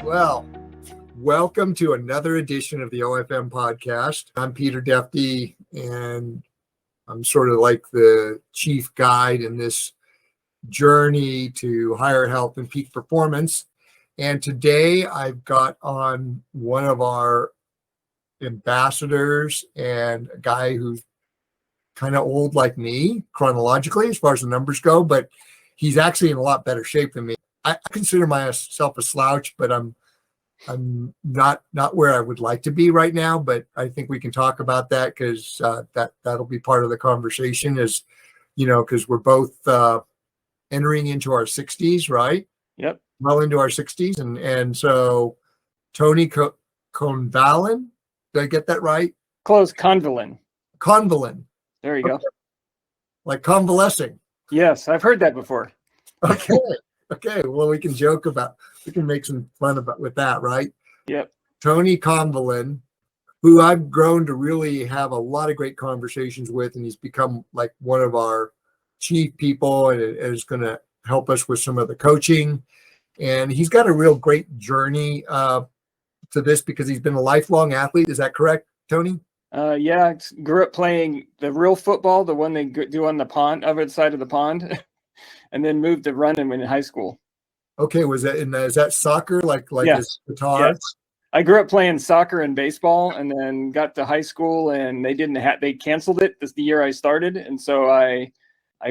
Well, welcome to another edition of the OFM podcast. I'm Peter Defty, and I'm sort of like the chief guide in this journey to higher health and peak performance. And today I've got on one of our ambassadors and a guy who's kind of old like me chronologically as far as the numbers go, but he's actually in a lot better shape than me. I consider myself a slouch, but I'm not where I would like to be right now. But I think we can talk about that because that'll be part of the conversation. Is because we're both entering into our 60s, right? Yep. Well into our 60s, and so Tony Konvalin, did I get that right? Close. Konvalin. Konvalin. There you go. Like convalescing. Yes, I've heard that before. Okay. Well, we can make some fun with that, right? Yep. Tony Konvalin, who I've grown to really have a lot of great conversations with, and he's become like one of our chief people and is going to help us with some of the coaching. And he's got a real great journey to this because he's been a lifelong athlete. Is that correct, Tony? Yeah, grew up playing the real football, the one they do on the pond, other side of the pond, and then moved to running in high school. Okay, is that soccer like yes. His guitar? Yes. I grew up playing soccer and baseball, and then got to high school, and they canceled it the year I started, and so I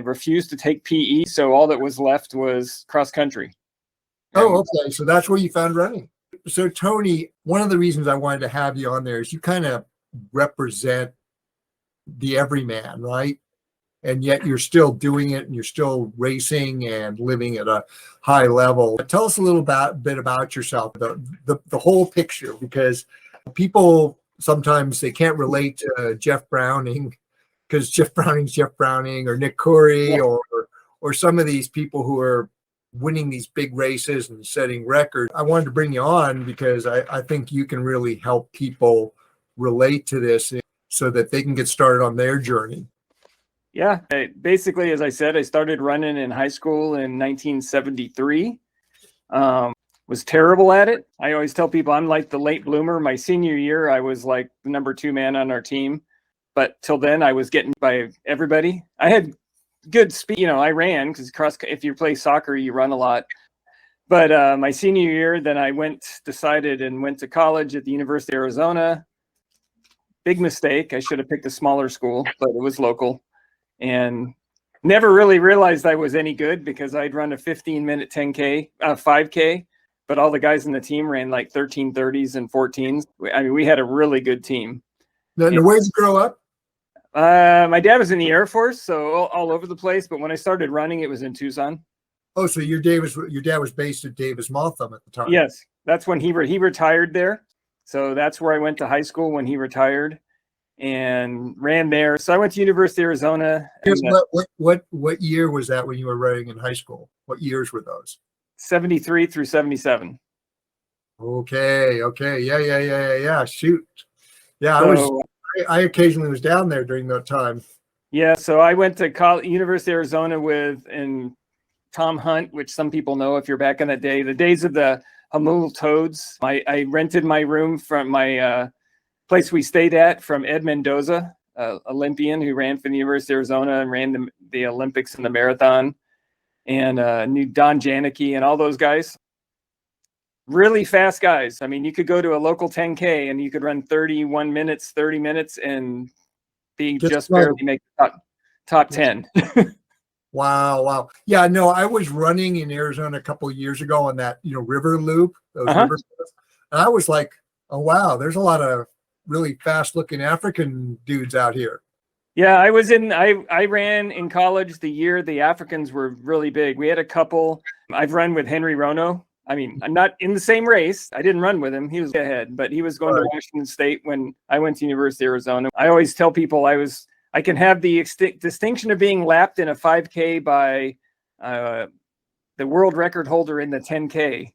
refused to take PE, so all that was left was cross country. Oh, okay, so that's where you found running. So Tony, one of the reasons I wanted to have you on there is you kind of represent the everyman, right? And yet you're still doing it, and you're still racing and living at a high level. Tell us a little bit about yourself, the whole picture, because people sometimes they can't relate to Jeff Browning because Jeff Browning's Jeff Browning, or Nick Curry, or some of these people who are winning these big races and setting records. I wanted to bring you on because I think you can really help people relate to this so that they can get started on their journey. Yeah, basically, as I said, I started running in high school in 1973. Was terrible at it. I always tell people I'm like the late bloomer. My senior year, I was like the number 2 man on our team. But till then, I was getting by everybody. I had good speed. I ran because if you play soccer, you run a lot. But my senior year, then I decided and went to college at the University of Arizona. Big mistake. I should have picked a smaller school, but it was local. And never really realized I was any good because I'd run a 15-minute 5K, but all the guys in the team ran like 13:30s and 14s. I mean, we had a really good team. Now, where did you grow up? My dad was in the Air Force, so all over the place. But when I started running, it was in Tucson. Oh, so your dad was based at Davis-Monthan at the time. Yes, that's when he retired there. So that's where I went to high school when he retired. And ran there. So I went to University of Arizona. What year was that when you were running in high school? What years were those? 73 through 77. Okay. Yeah. Shoot. Yeah, I occasionally was down there during that time. Yeah, so I went to University of Arizona and Tom Hunt, which some people know if you're back in the days of the Hamul Toads. I rented my room from my place we stayed at from Ed Mendoza, Olympian who ran for the University of Arizona and ran the Olympics and the marathon, and knew Don Janicki and all those guys. Really fast guys. I mean, you could go to a local 10K and you could run 30 minutes, and barely make top 10. Wow. Yeah, no, I was running in Arizona a couple of years ago on that, river loop, those river stuff, and I was like, oh, wow, there's a lot of really fast looking African dudes out here. Yeah, I ran in college the year the Africans were really big. We had a couple. I've run with Henry Rono. I mean, I'm not in the same race. I didn't run with him. He was ahead, but he was going to Washington State when I went to University of Arizona. I always tell people I can have the distinction of being lapped in a 5K by the world record holder in the 10K.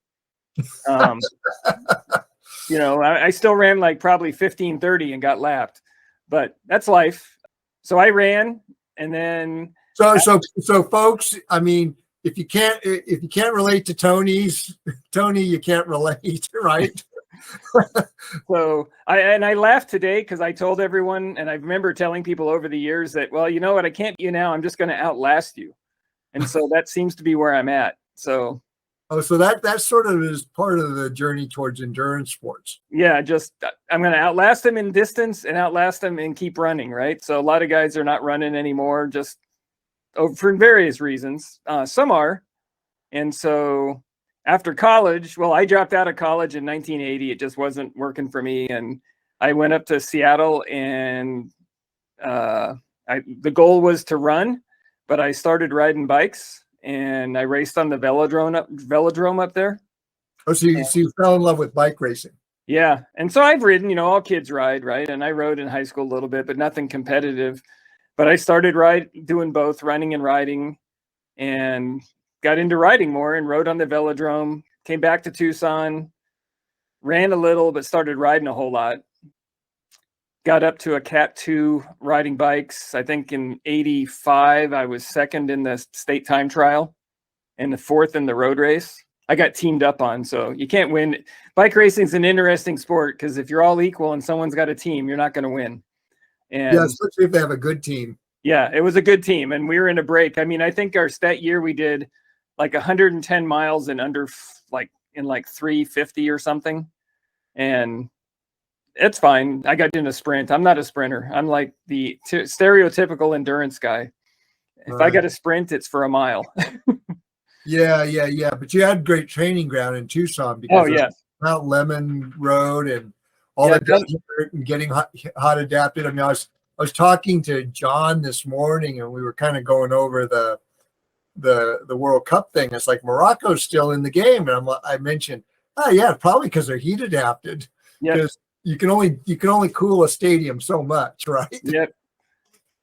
I still ran like probably 15:30 and got lapped, but that's life. So I ran, and then so folks, I mean, if you can't relate to Tony, you can't relate, right? So I laughed today because I told everyone, and I remember telling people over the years that, well, you know what, I can't beat you now. I'm just going to outlast you. And so that seems to be where I'm at. So. Oh, so that sort of is part of the journey towards endurance sports. Yeah, just I'm going to outlast them in distance and outlast them and keep running, right? So a lot of guys are not running anymore, just for various reasons. Some are. And so after college, well, I dropped out of college in 1980. It just wasn't working for me. And I went up to Seattle, and the goal was to run, but I started riding bikes. And I raced on the velodrome up there. Oh, so you fell in love with bike racing? Yeah, and so I've ridden. All kids ride, right? And I rode in high school a little bit, but nothing competitive. But I started doing both running and riding, and got into riding more and rode on the velodrome. Came back to Tucson, ran a little, but started riding a whole lot. Got up to a Cat 2 riding bikes. I think in 85, I was second in the state time trial and the fourth in the road race. I got teamed up on, so you can't win. Bike racing is an interesting sport because if you're all equal and someone's got a team, you're not going to win. And yeah, especially if they have a good team. Yeah, it was a good team, and we were in a break. I mean, I think our stat year we did like 110 miles in under in 350 or something, and it's fine. I got in a sprint. I'm not a sprinter. I'm like the stereotypical endurance guy. If I got a sprint, it's for a mile. Yeah. But you had great training ground in Tucson because of Mount Lemmon Road and all the desert and getting hot adapted. I mean, I was talking to John this morning, and we were kind of going over the World Cup thing. It's like Morocco's still in the game, and I mentioned, oh yeah, probably because they're heat adapted. Because you can only cool a stadium so much, right? Yep.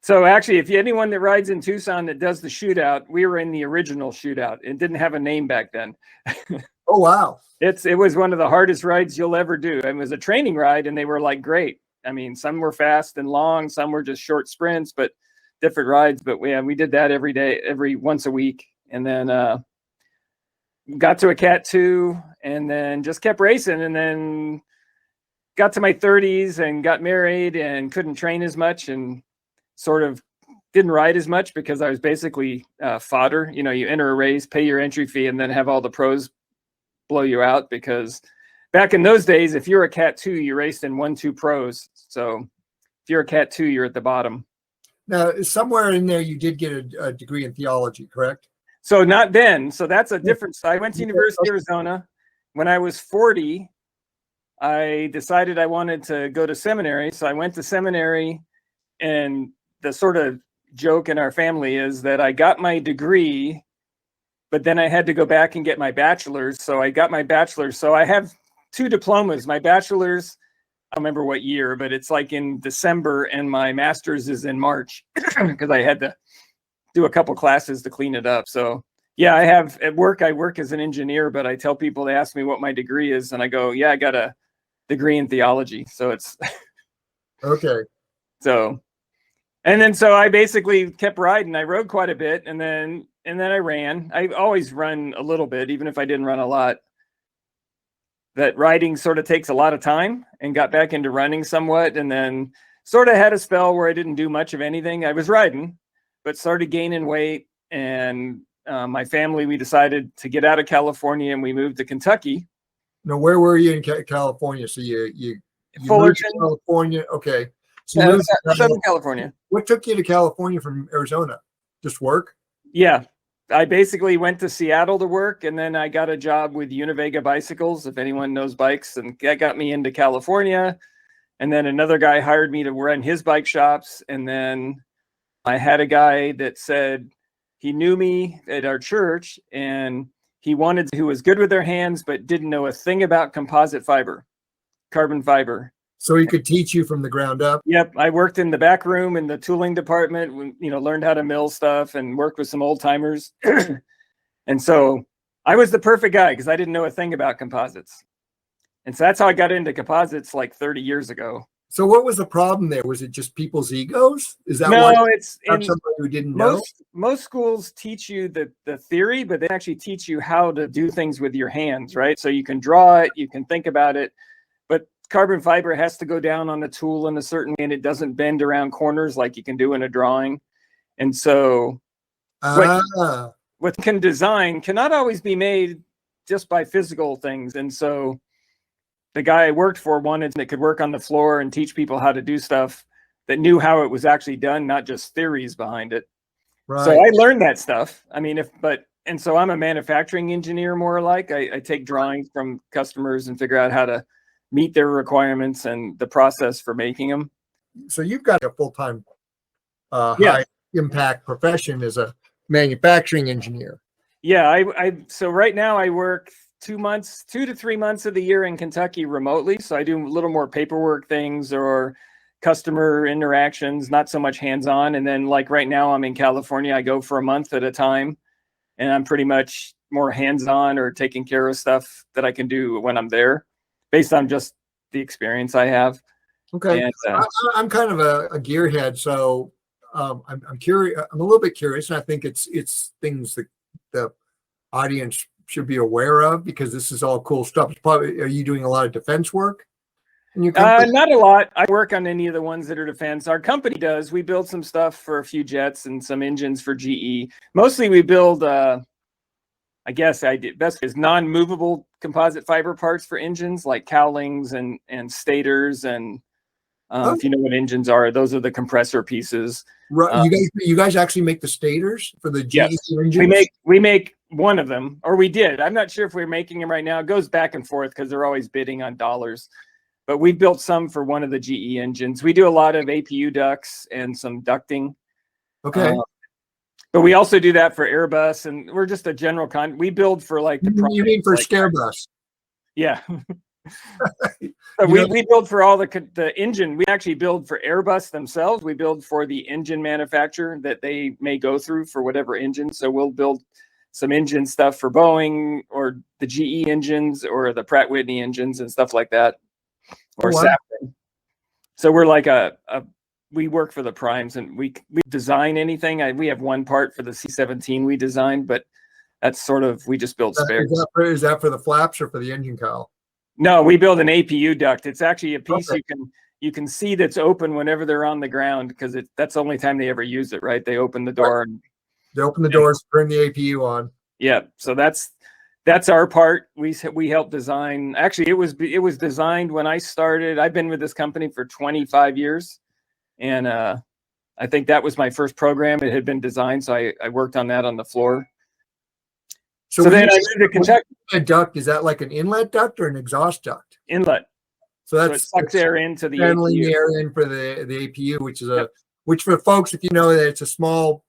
So actually, if anyone that rides in Tucson that does the shootout, we were in the original shootout. It didn't have a name back then. Oh wow! It was one of the hardest rides you'll ever do. It was a training ride, and they were like great. I mean, some were fast and long, some were just short sprints, but different rides. But we did that every day, once a week, and then got to a Cat 2, and then just kept racing, and then got to my 30s and got married and couldn't train as much and sort of didn't ride as much because I was basically fodder. You enter a race, pay your entry fee, and then have all the pros blow you out, because back in those days, if you're a Cat 2, you raced in 1-2 pros. So if you're a Cat 2, you're at the bottom. Now, somewhere in there, you did get a degree in theology, correct? So not then. So that's a difference. I went to University of Arizona. When I was 40, I decided I wanted to go to seminary. So I went to seminary, and the sort of joke in our family is that I got my degree, but then I had to go back and get my bachelor's. So I got my bachelor's. So I have 2 diplomas. My bachelor's, I don't remember what year, but it's like in December, and my master's is in March because I had to do a couple classes to clean it up. So yeah, I have at work, I work as an engineer, but I tell people, they ask me what my degree is, and I go, yeah, I got a degree in theology. So it's okay. So I basically kept riding. I rode quite a bit, and then I ran. I always run a little bit, even if I didn't run a lot. That riding sort of takes a lot of time, and got back into running somewhat, and then sort of had a spell where I didn't do much of anything. I was riding, but started gaining weight, and my family, we decided to get out of California, and we moved to Kentucky. Now, where were you in California? So you Fullerton, moved to California. Okay. So Southern California. What took you to California from Arizona? Just work? Yeah. I basically went to Seattle to work, and then I got a job with Univega Bicycles, if anyone knows bikes, and that got me into California. And then another guy hired me to run his bike shops. And then I had a guy that said he knew me at our church, and he wanted who was good with their hands, but didn't know a thing about composite fiber, carbon fiber. So he could teach you from the ground up. Yep. I worked in the back room in the tooling department, learned how to mill stuff and worked with some old timers. And so I was the perfect guy because I didn't know a thing about composites. And so that's how I got into composites like 30 years ago. So what was the problem there? Was it just people's egos? Is that No, why it's in somebody who didn't know? most schools teach you the theory, but they actually teach you how to do things with your hands, right? So you can draw it, you can think about it, but carbon fiber has to go down on the tool in a certain way, and it doesn't bend around corners like you can do in a drawing. And so what can design cannot always be made just by physical things. And so the guy I worked for wanted that could work on the floor and teach people how to do stuff that knew how it was actually done, not just theories behind it. Right. So I learned that stuff. I mean, and so I'm a manufacturing engineer, more like I take drawings from customers and figure out how to meet their requirements and the process for making them. So you've got a full-time high impact profession as a manufacturing engineer. Yeah, so right now I work 2 to 3 months of the year in Kentucky remotely. So I do a little more paperwork things or customer interactions, not so much hands-on. And then like right now I'm in California, I go for a month at a time, and I'm pretty much more hands-on or taking care of stuff that I can do when I'm there based on just the experience I have. Okay. And, I'm kind of a gearhead, so I'm curious. I'm a little bit curious, and I think it's things that the audience should be aware of, because this is all cool stuff. Are you doing a lot of defense work in your company? Not a lot. I work on any of the ones that are defense. Our company does. We build some stuff for a few jets and some engines for GE. Mostly we build, I guess I did best is non-movable composite fiber parts for engines like cowlings and stators. And if you know what engines are, those are the compressor pieces. Right. You guys actually make the stators for the GE engines? We make one of them, or we did. I'm not sure if we're making them right now. It goes back and forth because they're always bidding on dollars. But we built some for one of the GE engines. We do a lot of APU ducts and some ducting. Okay. But we also do that for Airbus, and we're just a general we build for like the. You mean for Scarebus? Yeah. But we build for all the engine. We actually build for Airbus themselves. We build for the engine manufacturer that they may go through for whatever engine. So we'll build some engine stuff for Boeing or the GE engines or the Pratt Whitney engines and stuff like that. Or Safran. So we're like we work for the primes, and we design anything. We have one part for the C-17 we designed, but that's sort of, we just build spares. Is that for the flaps or for the engine cowl? No, we build an APU duct. It's actually a piece you can see that's open whenever they're on the ground, because that's the only time they ever use it, right? They open the door. Right. They open the doors, turn the APU on. Yeah, so that's our part. We helped design. Actually, it was designed when I started. I've been with this company for 25 years, and I think that was my first program. It had been designed, so I worked on that on the floor. So then I moved to Kentucky. A duct, is that like an inlet duct or an exhaust duct? Inlet. So it sucks air into the channeling the air in for the APU, which is which for folks, if you know that it's a small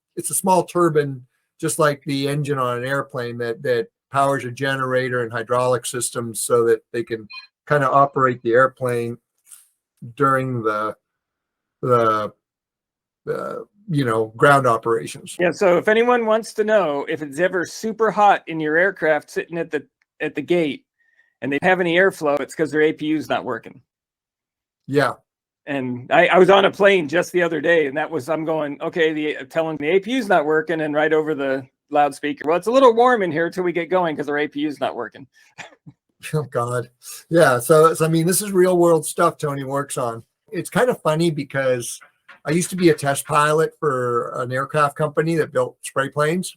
turbine, just like the engine on an airplane that powers a generator and hydraulic systems so that they can kind of operate the airplane during the ground operations. Yeah. So if anyone wants to know if it's ever super hot in your aircraft sitting at the gate and they have any airflow, it's because their APU is not working. Yeah. And I was on a plane just the other day, and I'm going, okay, telling the APU is not working, and right over the loudspeaker, well, it's a little warm in here till we get going because our APU is not working. Oh God. Yeah. So I mean, this is real world stuff Tony works on. It's kind of funny because I used to be a test pilot for an aircraft company that built spray planes,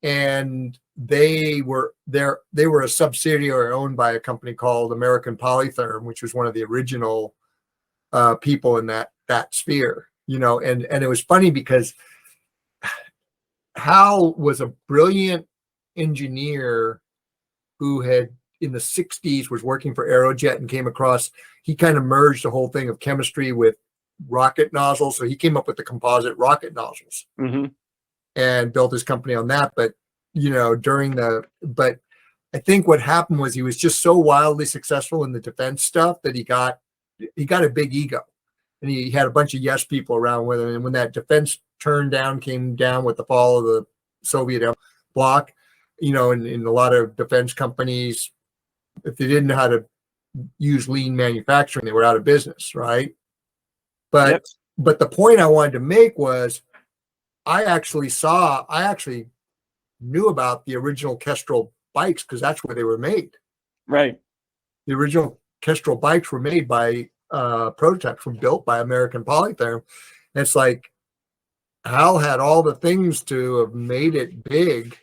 and they were a subsidiary owned by a company called American Polytherm, which was one of the original people in that sphere, and it was funny because Hal was a brilliant engineer who had in the 60s was working for Aerojet and came across, he kind of merged the whole thing of chemistry with rocket nozzles. So he came up with the composite rocket nozzles and built his company on that. But, but I think what happened was he was just so wildly successful in the defense stuff that he got a big ego, and he had a bunch of yes people around with him. And when that defense came down with the fall of the Soviet bloc, in a lot of defense companies, if they didn't know how to use lean manufacturing. They were out of business, right? But Yep. but the point I wanted to make was I actually knew about the original Kestrel bikes because that's where they were made. Right. The original Kestrel bikes were made by prototypes were built by American Polytherm. And it's like Hal had all the things to have made it big.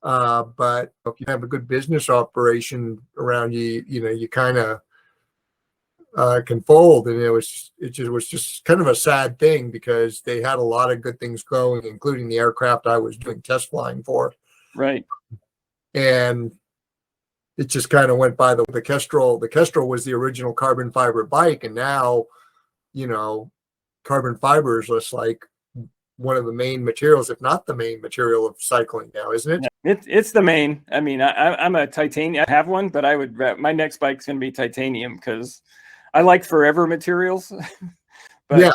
But if you have a good business operation around you, you kind of can fold. And it was just kind of a sad thing because they had a lot of good things going, including the aircraft I was doing test flying for. Right. And it just kind of went by the Kestrel. The Kestrel was the original carbon fiber bike. And now, carbon fiber is just like one of the main materials, if not the main material of cycling now, isn't it? Yeah, it's the main. I mean, I'm a titanium. I have one, but my next bike's going to be titanium because I like forever materials. But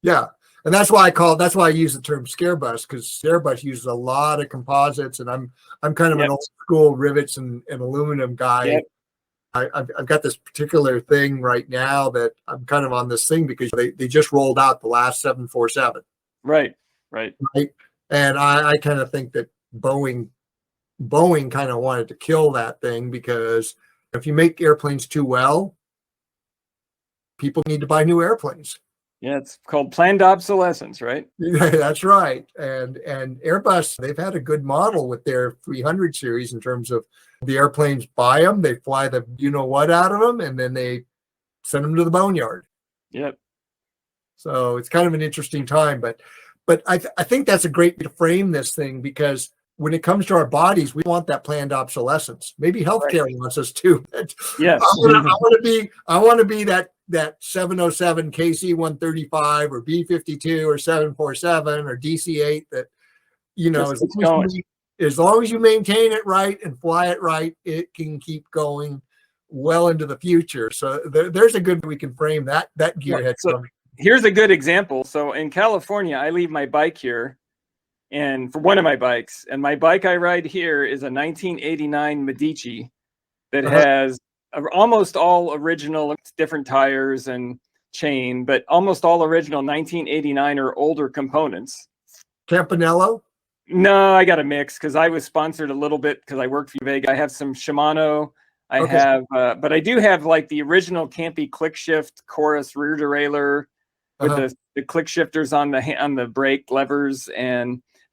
yeah. And that's why I use the term Scarebus, because Scarebus uses a lot of composites, and I'm kind of an old school rivets and aluminum guy. Yep. I've got this particular thing right now that I'm kind of on this thing because they just rolled out the last 747. Right. And I kind of think that Boeing kind of wanted to kill that thing because if you make airplanes too well, people need to buy new airplanes. Yeah, it's called planned obsolescence, right? That's right. And Airbus, they've had a good model with their 300 series in terms of the airplanes buy them, they fly the what out of them, and then they send them to the boneyard. Yep. So it's kind of an interesting time, but I think that's a great way to frame this thing, because when it comes to our bodies, we want that planned obsolescence. Maybe healthcare wants us to. Yes. I want to be that 707 KC-135 or B-52 or 747 or DC-8 that, as long as you maintain it right and fly it right, it can keep going well into the future. So there's a good way we can frame that gearhead. So here's a good example. So in California, I leave my bike here, and for one of my bikes, and my bike I ride here is a 1989 Medici that has almost all original, different tires and chain, but almost all original 1989 or older components. Campanello? No, I got a mix because I was sponsored a little bit because I worked for Vega. I have some Shimano. But I do have like the original Campy click shift chorus rear derailleur with the click shifters on the brake levers,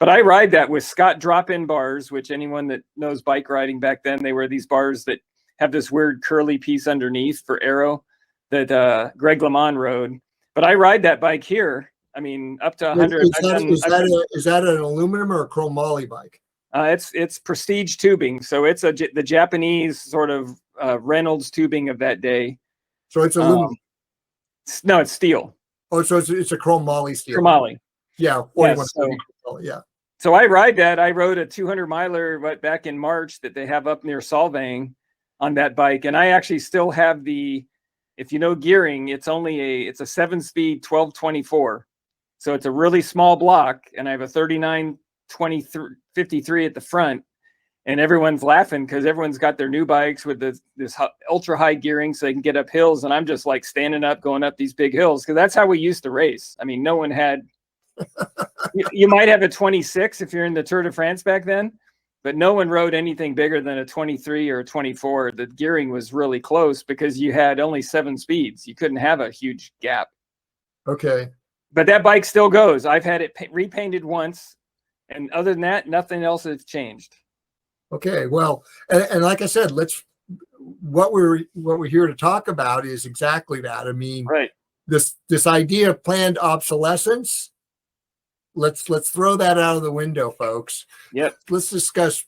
but I ride that with Scott drop-in bars, which anyone that knows bike riding back then, they were these bars that have this weird curly piece underneath for aero that Greg LeMond rode. But I ride that bike here. I mean, up to 100. Is that an aluminum or a chromoly bike? It's prestige tubing, so it's the Japanese sort of Reynolds tubing of that day. So it's aluminum. No, it's steel. Oh, so it's a chromoly steel. Chromoly. Yeah. So I ride that. I rode a 200 miler back in March that they have up near Solvang on that bike, and I actually still have if you know gearing, it's a 7-speed 1224, so it's a really small block, and I have a 39-53 at the front, and everyone's laughing because everyone's got their new bikes with this ultra high gearing so they can get up hills, and I'm just like standing up going up these big hills because that's how we used to race. I mean, no one had you might have a 26 if you're in the Tour de France back then, but no one rode anything bigger than a 23 or a 24. The gearing was really close because you had only 7 speeds. You couldn't have a huge gap. Okay. But that bike still goes. I've had it repainted once, and other than that, nothing else has changed. Okay. Well, and like I said, what we're here to talk about is exactly that. I mean, right. This idea of planned obsolescence, let's throw that out of the window, folks. Yep. Let's discuss,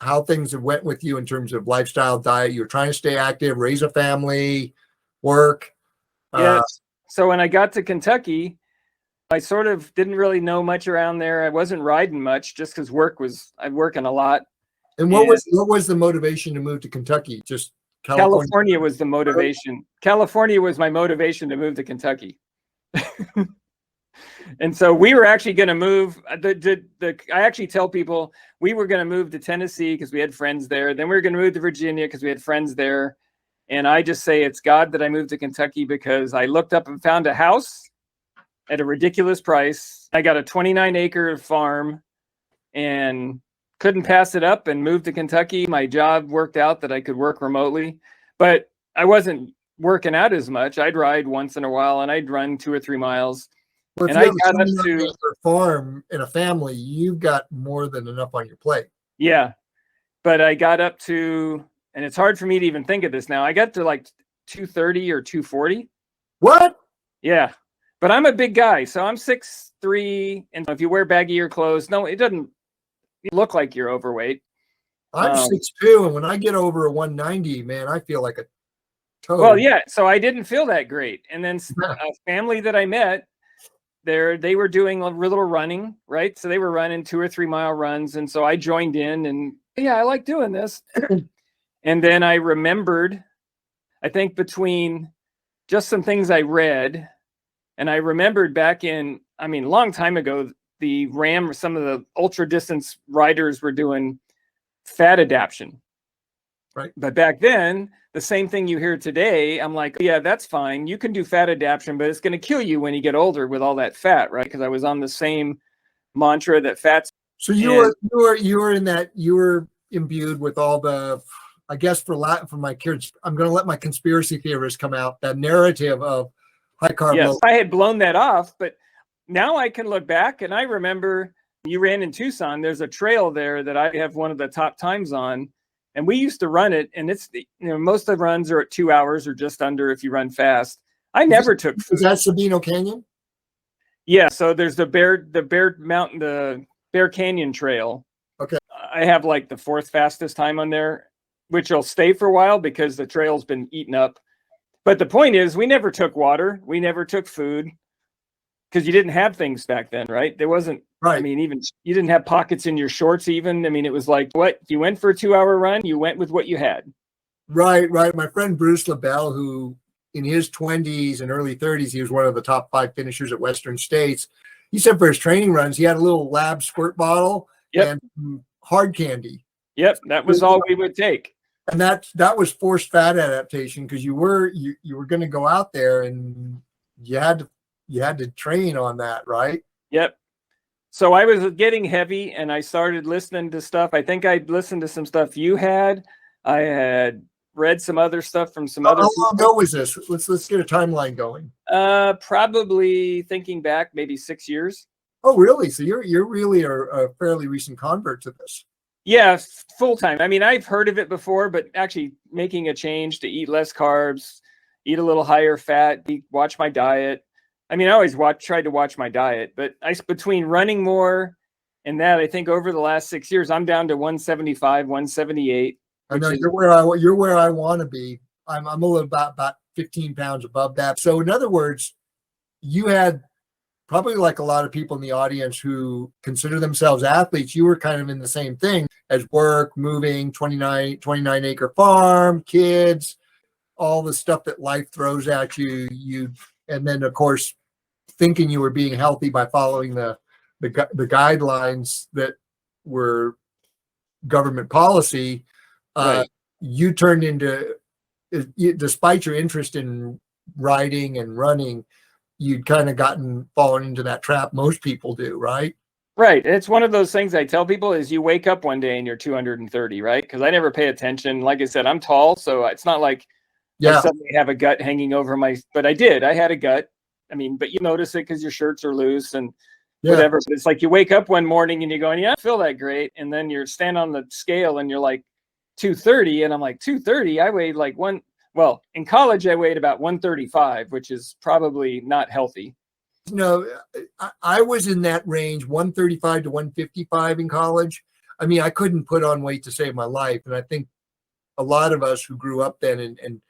how things have went with you in terms of lifestyle, diet. You're trying to stay active, raise a family, work. Yes. So when I got to Kentucky, I sort of didn't really know much around there. I wasn't riding much just because I'm working a lot. And what was the motivation to move to Kentucky? Just California was the motivation. California was my motivation to move to Kentucky. And so we were actually going to move. I actually tell people we were going to move to Tennessee because we had friends there. Then we were going to move to Virginia because we had friends there. And I just say it's God that I moved to Kentucky because I looked up and found a house at a ridiculous price. I got a 29-acre farm and couldn't pass it up and moved to Kentucky. My job worked out that I could work remotely, but I wasn't working out as much. I'd ride once in a while and I'd run 2 or 3 miles. Well, if And you I have got a up to 29-acre farm and a family, you've got more than enough on your plate. Yeah, but I got up to, and it's hard for me to even think of this now. I got to like 230 or 240. What? Yeah, but I'm a big guy, so I'm 6'3", and if you wear baggier clothes, no, it doesn't look like you're overweight. I'm 6'2", and when I get over a 190, man, I feel like a toad. Well, yeah, so I didn't feel that great. And then a family that I met, they were doing a little running, right? So they were running 2 or 3 mile runs. And so I joined in and yeah, I like doing this. And then I remembered, I think between just some things I read, and I remembered back in, I mean, a long time ago, some of the ultra distance riders were doing fat adaptation. Right. But back then, the same thing you hear today, I'm like, yeah, that's fine. You can do fat adaptation, but it's going to kill you when you get older with all that fat, right? Because I was on the same mantra that fat's. So you were in that, you were imbued with all the, I guess for my kids, I'm going to let my conspiracy theorists come out, that narrative of high carb. Yes, I had blown that off, but now I can look back and I remember you ran in Tucson. There's a trail there that I have one of the top times on. And we used to run it, and it's, most of the runs are at 2 hours or just under if you run fast. I never took food. Is that Sabino Canyon? Yeah, so there's the Bear Canyon Trail. Okay. I have like the 4th fastest time on there, which will stay for a while because the trail's been eaten up. But the point is, we never took water. We never took food because you didn't have things back then, right? There wasn't. Right. I mean, even you didn't have pockets in your shorts even. I mean, it was like, what? You went for a 2-hour run, you went with what you had. Right. My friend Bruce LaBelle, who in his 20s and early 30s, he was one of the top 5 finishers at Western States. He said for his training runs, he had a little lab squirt bottle and hard candy. Yep, that was all we would take. And that was forced fat adaptation because you were going to go out there and you had to train on that, right? Yep. So I was getting heavy and I started listening to stuff. I think I'd listened to some stuff you had. I had read some other stuff from some other. How long ago was this? Let's get a timeline going. Probably thinking back, maybe 6 years. Oh, really? So you're really a fairly recent convert to this. Yeah, full time. I mean, I've heard of it before, but actually making a change to eat less carbs, eat a little higher fat, watch my diet. I mean, I always tried to watch my diet, but between running more and that, I think over the last 6 years, I'm down to 175, 178. I know you're where I want to be. I'm a little about 15 pounds above that. So in other words, you had probably like a lot of people in the audience who consider themselves athletes. You were kind of in the same thing as work, moving, 29 acre farm, kids, all the stuff that life throws at you. And then of course, thinking you were being healthy by following the guidelines that were government policy, Right. You turned into, despite your interest in riding and running, you'd kind of fallen into that trap most people do, right? Right. It's one of those things I tell people is you wake up one day and you're 230, right? Because I never pay attention. Like I said, I'm tall, so it's not like I suddenly have a gut hanging over but I did. I had a gut. I mean, but you notice it because your shirts are loose and whatever. But it's like you wake up one morning and you're going, yeah, I feel that great. And then you're standing on the scale and you're like 230. And I'm like, 230? I weighed like in college, I weighed about 135, which is probably not healthy. No, I was in that range, 135 to 155 in college. I mean, I couldn't put on weight to save my life. And I think a lot of us who grew up then and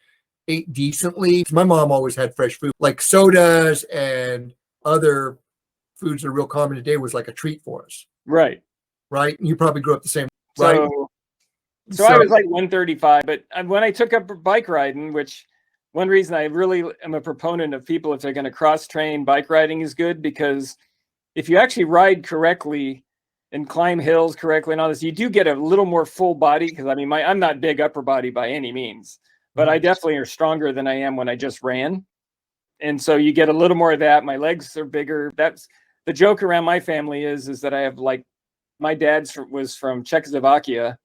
ate decently. My mom always had fresh food, like sodas and other foods that are real common today was like a treat for us. Right. Right. You probably grew up the same. Right. Right. So I was like 135, but when I took up bike riding, which one reason I really am a proponent of people, if they're going to cross train, bike riding is good because if you actually ride correctly and climb hills correctly and all this, you do get a little more full body. Because I mean, I'm not big upper body by any means. but I definitely are stronger than I am when I just ran. And so you get a little more of that. My legs are bigger. That's the joke around my family is that I have like, my dad's was from Czechoslovakia.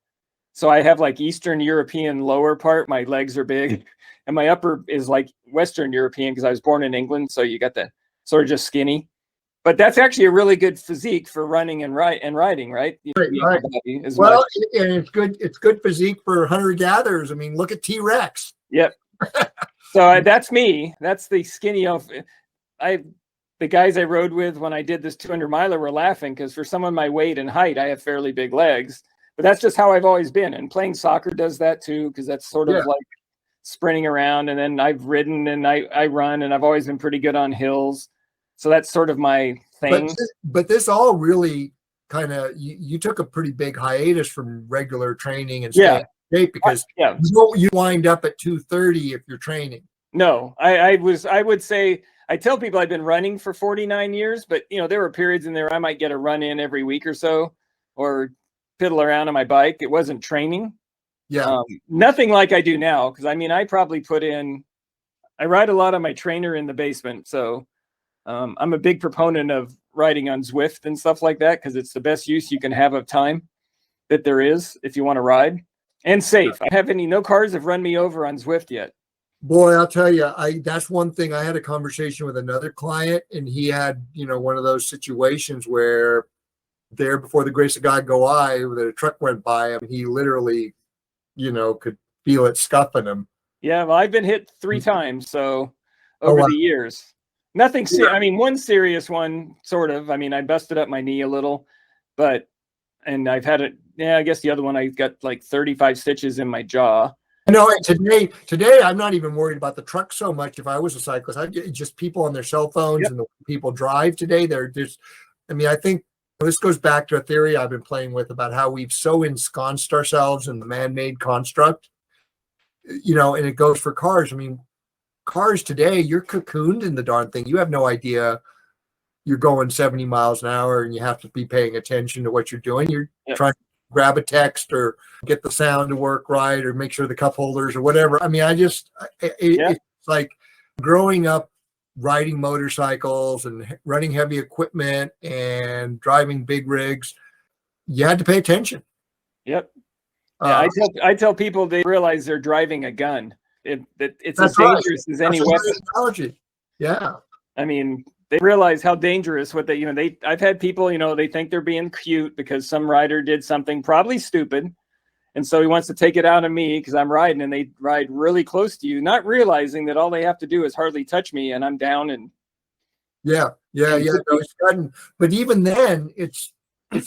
So I have like Eastern European lower part. My legs are big, and my upper is like Western European because I was born in England. So you got the sort of just skinny. But that's actually a really good physique for running and riding, right? Right. Well, and it's good. It's good physique for hunter-gatherers. I mean, look at T-Rex. Yep. So that's me. That's the skinny of the guys I rode with when I did this 200 miler were laughing because for someone my weight and height, I have fairly big legs. But that's just how I've always been. And playing soccer does that too, because that's sort of like sprinting around. And then I've ridden and I run, and I've always been pretty good on hills. So that's sort of my thing. But this all really kind of, you took a pretty big hiatus from regular training and staying in shape because you wind up at 230 if you're training. No, I would say, I tell people I've been running for 49 years, but there were periods in there I might get a run in every week or so, or piddle around on my bike. It wasn't training. Yeah. Nothing like I do now. Cause I probably I ride a lot on my trainer in the basement. So I'm a big proponent of riding on Zwift and stuff like that, because it's the best use you can have of time that there is if you want to ride, and safe. I have no cars have run me over on Zwift yet. Boy, I'll tell you, that's one thing. I had a conversation with another client, and he had, one of those situations where there before the grace of God go I, that a truck went by him. He literally, could feel it scuffing him. Yeah, well, I've been hit 3 times. So over the years. Nothing serious. I mean, one serious one, sort of. I mean, I busted up my knee a little, and I've had it. Yeah, I guess the other one, I got like 35 stitches in my jaw. No, today I'm not even worried about the truck so much. If I was a cyclist, I'd get just people on their cell phones and the people drive today. I think this goes back to a theory I've been playing with about how we've so ensconced ourselves in the man-made construct, and it goes for cars. I mean, cars today, you're cocooned in the darn thing. You have no idea you're going 70 miles an hour and you have to be paying attention to what you're doing. You're trying to grab a text or get the sound to work right or make sure the cup holders or whatever. I mean, it's like growing up riding motorcycles and running heavy equipment and driving big rigs. You had to pay attention. Yep. Yeah, I tell people they realize they're driving a gun. It's as dangerous as any weapon. Technology. Yeah. I mean, they realize how dangerous I've had people, they think they're being cute because some rider did something probably stupid. And so he wants to take it out on me because I'm riding, and they ride really close to you, not realizing that all they have to do is hardly touch me and I'm down. And yeah. No, it's sudden. But even then it's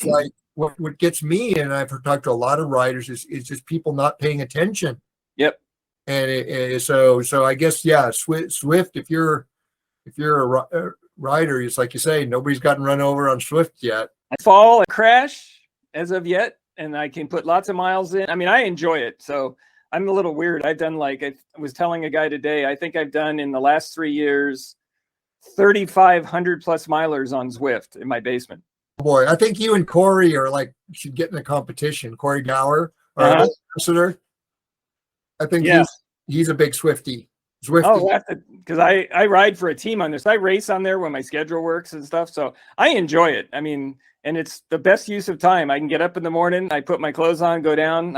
like what gets me, and I've talked to a lot of riders, is just people not paying attention. Yep. And so I guess, Zwift, if you're a rider, it's like you say, nobody's gotten run over on Zwift yet. I fall and crash as of yet, and I can put lots of miles in. I mean, I enjoy it. So I'm a little weird. I've done, like I was telling a guy today, I think I've done in the last 3 years 3,500 plus milers on Zwift in my basement. Boy, I think you and Corey should get in a competition. Corey Gower, our ambassador. I think he's a big Swiftie. Oh, because I ride for a team on this. I race on there when my schedule works and stuff. So I enjoy it. I mean, and it's the best use of time. I can get up in the morning, I put my clothes on, go down.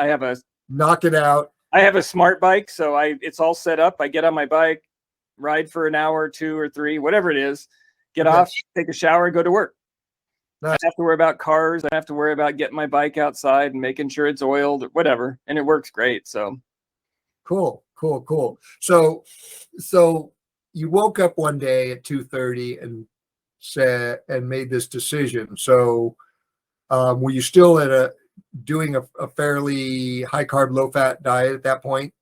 Knock it out. I have a smart bike, so it's all set up. I get on my bike, ride for an hour, 2 or 3, whatever it is, get off, take a shower, go to work. Nice. I don't have to worry about cars. I don't have to worry about getting my bike outside and making sure it's oiled or whatever. And it works great. So cool. So you woke up one day at 2:30 and made this decision. So were you still doing a fairly high carb, low fat diet at that point?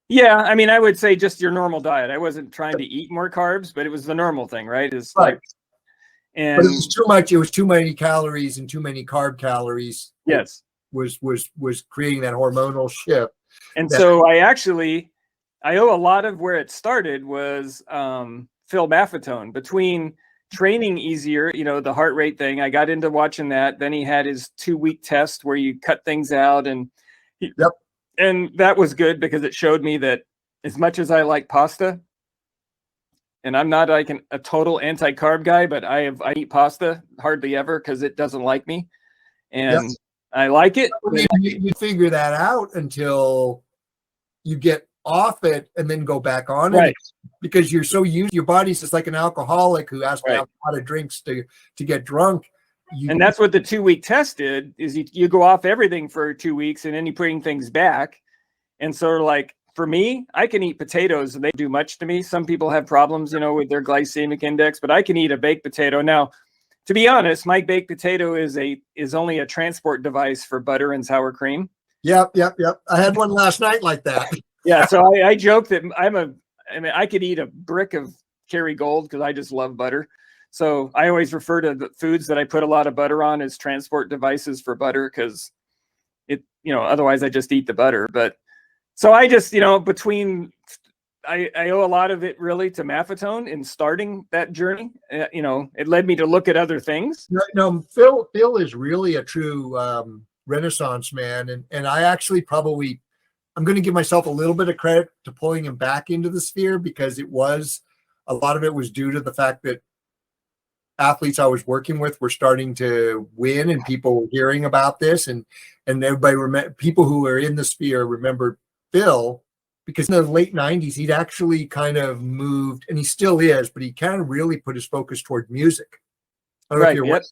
Yeah, I mean, I would say just your normal diet. I wasn't trying to eat more carbs, but it was the normal thing, right? It's right. But it was too much. It was too many calories and too many carb calories. Yes, was creating that hormonal shift. And so I owe a lot of where it started was philmafetone. Between training easier, the heart rate thing, I got into watching that. Then he had his 2-week test where you cut things out, and that was good because it showed me that as much as I like pasta, and I'm not like a total anti-carb guy, but I eat pasta hardly ever because it doesn't like me, and Yes. I like it. You figure that out until you get off it and then go back on Right. it, because you're so used. Your body's just like an alcoholic who has to Right. have a lot of drinks to get drunk. And that's what the 2-week test did, is you go off everything for 2 weeks and then you bring things back. And so like for me, I can eat potatoes and they do much to me. Some people have problems, with their glycemic index, but I can eat a baked potato. Now, to be honest, my baked potato is only a transport device for butter and sour cream. Yep. I had one last night like that. Yeah. So I joke that I could eat a brick of Kerrygold because I just love butter. So I always refer to the foods that I put a lot of butter on as transport devices for butter, because otherwise I just eat the butter. But so I just, I owe a lot of it really to Maffetone in starting that journey. It led me to look at other things. No, Phil is really a true Renaissance man. And I actually I'm going to give myself a little bit of credit to pulling him back into the sphere, because a lot of it was due to the fact that athletes I was working with were starting to win, and people were hearing about this, and everybody people who were in the sphere remembered Phil, because in the late 90s he'd actually kind of moved, and he still is, but he kind of really put his focus toward music. Right. Yep.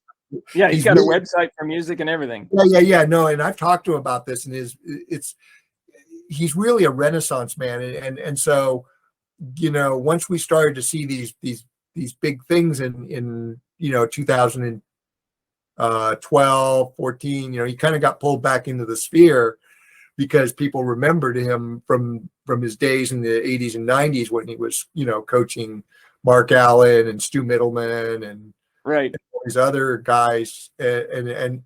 Yeah, he's got a website for music and everything. Yeah. No, and I've talked to him about this, and he's really a Renaissance man, and so once we started to see these big things in 2012, 14, he kind of got pulled back into the sphere, because people remembered him from his days in the 80s and 90s when he was coaching Mark Allen and Stu Middleman and right, all these other guys, and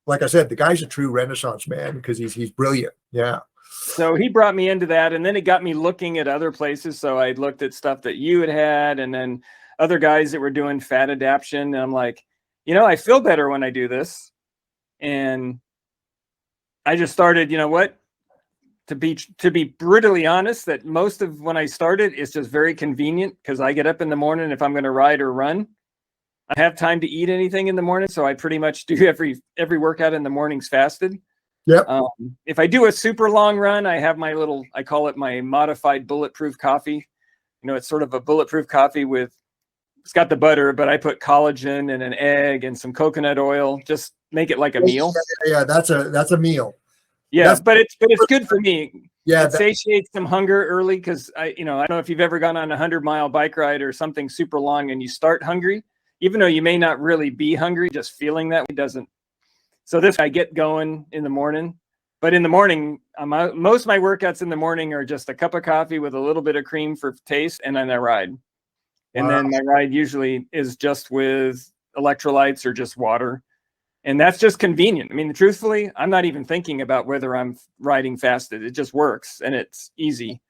like I said, the guy's a true Renaissance man because he's brilliant. Yeah. So he brought me into that, and then it got me looking at other places. So I looked at stuff that you had, and then other guys that were doing fat adaptation. And I'm like, I feel better when I do this. And I just started, to be brutally honest, that most of when I started, it's just very convenient, because I get up in the morning if I'm going to ride or run. I have time to eat anything in the morning, so I pretty much do every workout in the mornings fasted. Yep. If I do a super long run, I have I call it my modified bulletproof coffee. It's sort of a bulletproof coffee it's got the butter, but I put collagen and an egg and some coconut oil, just make it like a meal. Yeah, that's a meal. Yeah, but it's good for me. Yeah, it satiates some hunger early, because I don't know if you've ever gone on a 100-mile bike ride or something super long and you start hungry, even though you may not really be hungry, just feeling that doesn't. So I get going in the morning, but in the morning, most of my workouts in the morning are just a cup of coffee with a little bit of cream for taste, and then I ride. Wow. And then my ride usually is just with electrolytes or just water. And that's just convenient. I mean, truthfully, I'm not even thinking about whether I'm riding fasted. It just works and it's easy.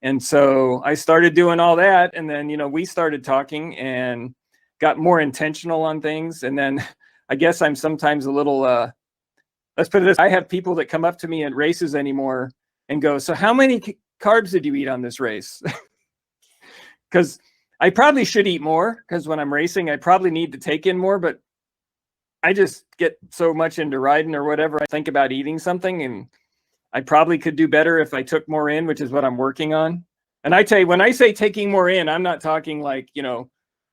And so I started doing all that. And then, we started talking and got more intentional on things. And then I guess I'm sometimes a little, let's put it this, I have people that come up to me at races anymore and go, so how many carbs did you eat on this race? Because I probably should eat more, because when I'm racing, I probably need to take in more, but I just get so much into riding or whatever. I think about eating something, and I probably could do better if I took more in, which is what I'm working on. And I tell you, when I say taking more in, I'm not talking like,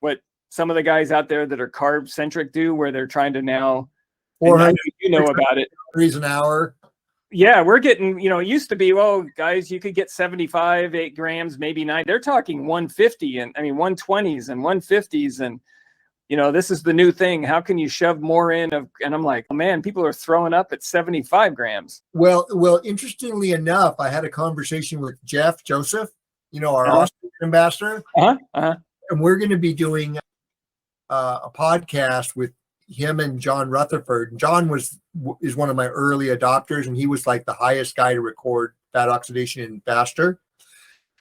what some of the guys out there that are carb centric do, where they're trying to now, about it. Calories an hour. Yeah, we're getting, it used to be, well, guys, you could get 75, 8 grams, maybe 9. They're talking 150 and 120s and 150s. And, this is the new thing. How can you shove more in? And I'm like, oh, man, people are throwing up at 75 grams. Well, interestingly enough, I had a conversation with Jeff Joseph, our Austrian ambassador. And we're going to be doing a podcast with him and John Rutherford. John is one of my early adopters, and he was like the highest guy to record fat oxidation in faster.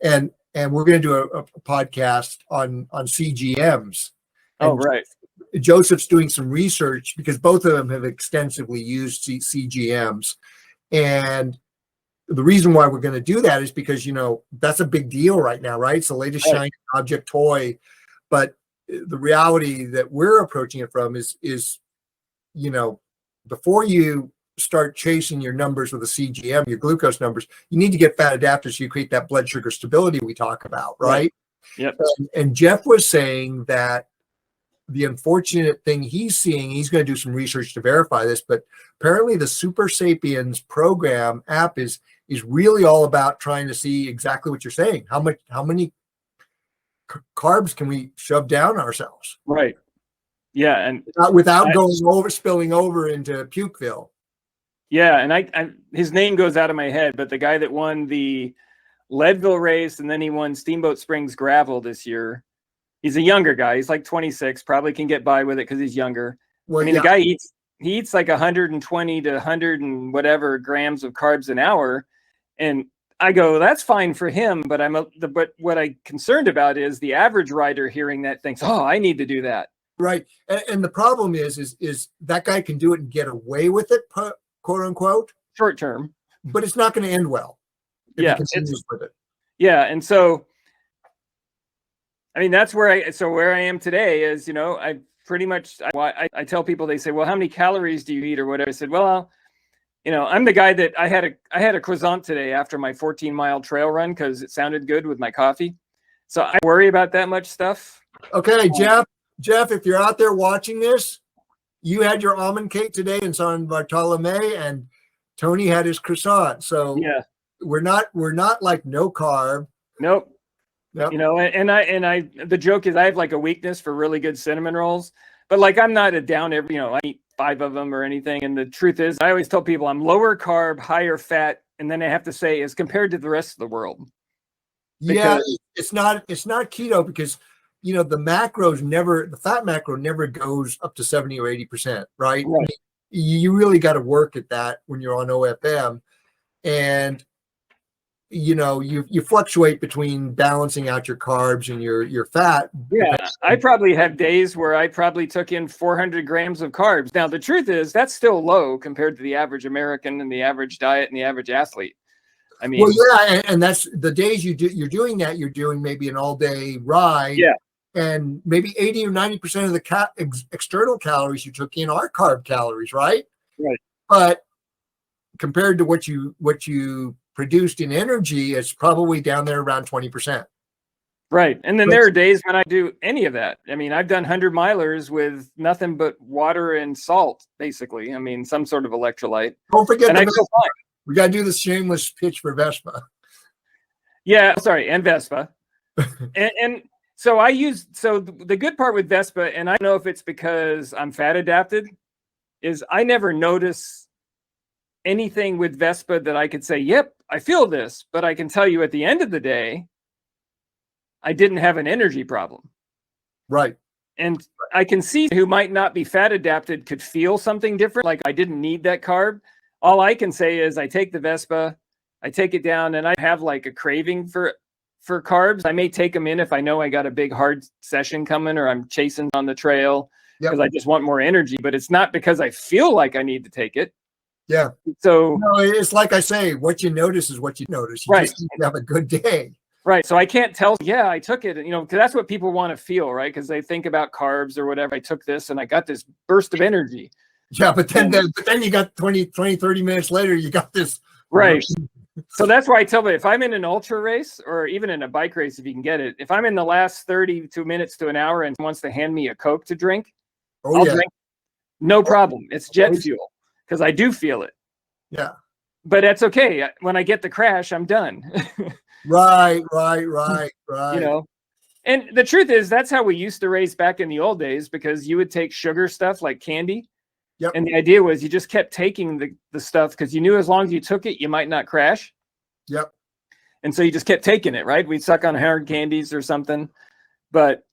And we're going to do a podcast on CGMs. Oh, right. Joseph's doing some research, because both of them have extensively used CGMs, and the reason why we're going to do that is because, that's a big deal right now, right? It's the latest shiny object toy. But the reality that we're approaching it from is, before you start chasing your numbers with a CGM, your glucose numbers, you need to get fat adapted so you create that blood sugar stability we talk about, right? Yep. And Jeff was saying that the unfortunate thing he's seeing, he's going to do some research to verify this, but apparently the Super Sapiens program app is really all about trying to see exactly what you're saying. How many carbs can we shove down ourselves? Right. Yeah. And without spilling over into Pukeville. Yeah. And I his name goes out of my head, but the guy that won the Leadville race and then he won Steamboat Springs Gravel this year, he's a younger guy. He's like 26, probably can get by with it because he's younger. Well, the guy eats like 120 to 100 and whatever grams of carbs an hour. And I go, that's fine for him. But but what I'm concerned about is the average rider hearing that thinks, oh, I need to do that. Right. And the problem is that guy can do it and get away with it, quote unquote. Short term. But it's not going to end well. Yeah. With it. Yeah. And so, I mean, that's where I am today is, I pretty much, I tell people, they say, well, how many calories do you eat or whatever? I said, well, I'm the guy that I had a croissant today after my 14-mile trail run because it sounded good with my coffee. So I worry about that much stuff. Okay, Jeff, if you're out there watching this, you had your almond cake today in San Bartolome, and Tony had his croissant. So yeah, we're not like no carb. Nope. Yep. And the joke is I have like a weakness for really good cinnamon rolls, but like I'm not a down every, I eat 5 of them or anything. And the truth is, I always tell people I'm lower carb, higher fat, and then I have to say as compared to the rest of the world. Yeah, it's not keto because the fat macro never goes up to 70 or 80%, right? I mean, you really got to work at that when you're on OFM, and you fluctuate between balancing out your carbs and your fat. Yeah, I probably have days where I probably took in 400 grams of carbs. Now, the truth is that's still low compared to the average American and the average diet and the average athlete. I mean, well, yeah, and that's the days you're doing that. You're doing maybe an all-day ride. Yeah. And maybe 80 or 90% of the external calories you took in are carb calories, right? Right. But compared to what you produced in energy, it's probably down there around 20%. Right. And then there are days when I do any of that. I mean, I've done 100-milers with nothing but water and salt, basically. I mean, some sort of electrolyte. Don't forget, and I feel fine. We got to do the shameless pitch for Vespa. Yeah, sorry, and Vespa. and so the good part with Vespa, and I don't know if it's because I'm fat adapted, is I never notice anything with Vespa that I could say, yep, I feel this, but I can tell you at the end of the day, I didn't have an energy problem. Right. And I can see who might not be fat adapted could feel something different. Like I didn't need that carb. All I can say is I take the Vespa, I take it down, and I have like a craving for carbs. I may take them in if I know I got a big hard session coming or I'm chasing on the trail because I just want more energy, but it's not because I feel like I need to take it. Yeah. So it's like I say, what you notice is what you notice. You just need to have a good day. Right. So I can't tell, yeah, I took it, because that's what people want to feel, right? Because they think about carbs or whatever. I took this and I got this burst of energy. Yeah, but then you got 20, 30 minutes later, you got this. Right. So that's why I tell them if I'm in an ultra race or even in a bike race, if you can get it, if I'm in the last 32 minutes to an hour and wants to hand me a Coke to drink, I'll drink. No problem. It's jet fuel because I do feel it. Yeah. But that's okay. When I get the crash, I'm done. Right. And the truth is that's how we used to race back in the old days because you would take sugar stuff like candy. Yep. And the idea was you just kept taking the stuff because you knew as long as you took it, you might not crash. Yep. And so you just kept taking it, right? We'd suck on hard candies or something. But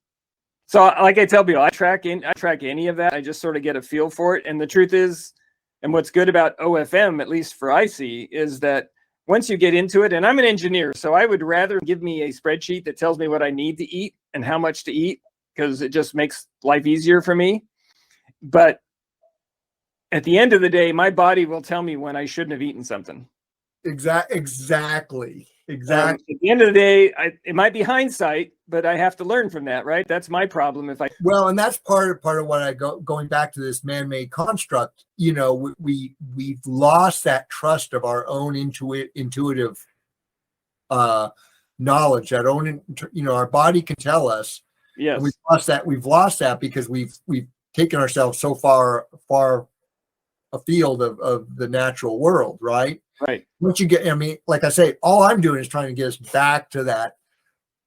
so like I tell people, I track any of that. I just sort of get a feel for it. And the truth is, and what's good about OFM, at least for I see, is that once you get into it, and I'm an engineer, so I would rather give me a spreadsheet that tells me what I need to eat and how much to eat because it just makes life easier for me. But at the end of the day, my body will tell me when I shouldn't have eaten something. Exactly. At the end of the day, it might be hindsight, but I have to learn from that, right? That's my problem. Well, and that's part of what going back to this man-made construct. We've lost that trust of our own intuitive knowledge. That own, our body can tell us. Yes, and we've lost that because we've taken ourselves so far afield of the natural world, right? Right. Once you get, like I say, all I'm doing is trying to get us back to that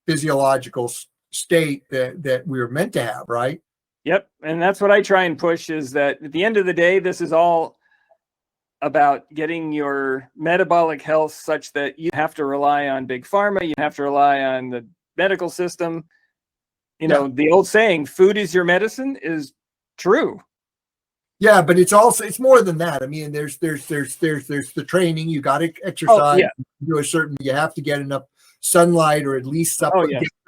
physiological state that we were meant to have, right? Yep. And that's what I try and push, is that at the end of the day, this is all about getting your metabolic health such that you have to rely on big pharma, you have to rely on the medical system. The old saying, food is your medicine, is true. Yeah, but it's more than that. I mean, there's the training. You got to exercise. You have to get enough sunlight, or at least get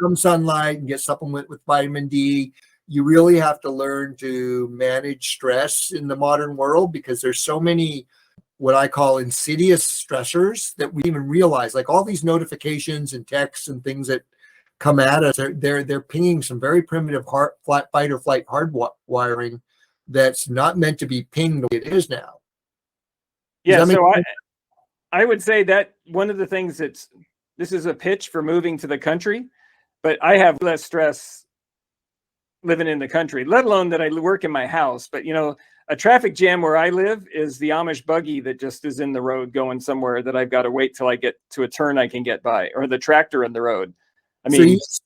some sunlight, and get supplement with vitamin D. You really have to learn to manage stress in the modern world, because there's so many what I call insidious stressors that we even realize, like all these notifications and texts and things that come at us. They're pinging some very primitive fight or flight hardwiring that's not meant to be pinged the way it is now. Yeah, so I would say that one of the things this is a pitch for moving to the country, but I have less stress living in the country, let alone that I work in my house. But, a traffic jam where I live is the Amish buggy that just is in the road going somewhere that I've got to wait till I get to a turn I can get by, or the tractor in the road. So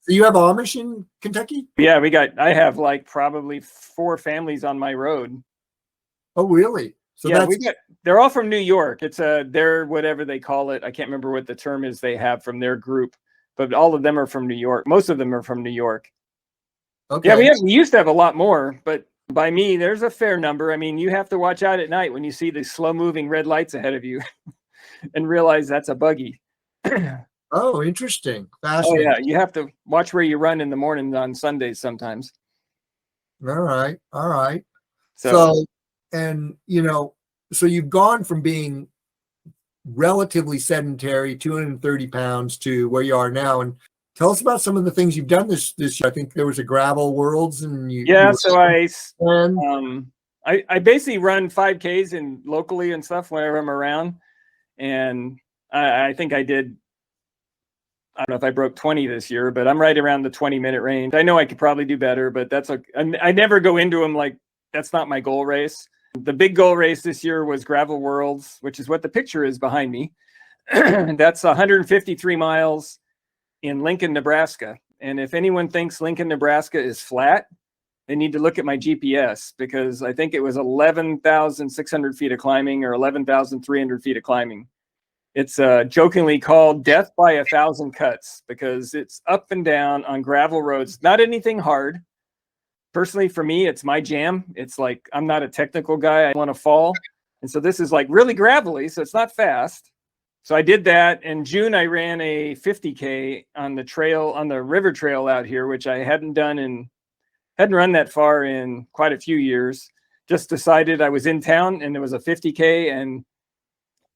you have Amish in Kentucky? Yeah, I have like probably 4 families on my road. Oh, really? So yeah, they're all from New York. It's they're whatever they call it. I can't remember what the term is they have from their group, but all of them are from New York. Most of them are from New York. Okay. Yeah, we used to have a lot more, but by me, there's a fair number. I mean, you have to watch out at night when you see the slow-moving red lights ahead of you and realize that's a buggy. Oh, interesting. Fascinating. Oh, yeah. You have to watch where you run in the morning on Sundays sometimes. All right. So you've gone from being relatively sedentary, 230 pounds, to where you are now. And tell us about some of the things you've done this year. I think there was a gravel worlds, and so I basically run 5Ks and locally and stuff whenever I'm around. And I think I don't know if I broke 20 this year, but I'm right around the 20-minute range. I know I could probably do better, but I never go into them like that's not my goal race. The big goal race this year was Gravel Worlds, which is what the picture is behind me. That's 153 miles in Lincoln, Nebraska. And if anyone thinks Lincoln, Nebraska is flat, they need to look at my GPS, because I think it was 11,600 feet of climbing or 11,300 feet of climbing. It's jokingly called Death by 1,000 Cuts, because it's up and down on gravel roads, not anything hard. Personally, for me, it's my jam. It's like, I'm not a technical guy. I want to fall. And so this is like really gravelly, so it's not fast. So I did that. In June, I ran a 50K on the river trail out here, which I hadn't run that far in quite a few years. Just decided I was in town and there was a 50K, and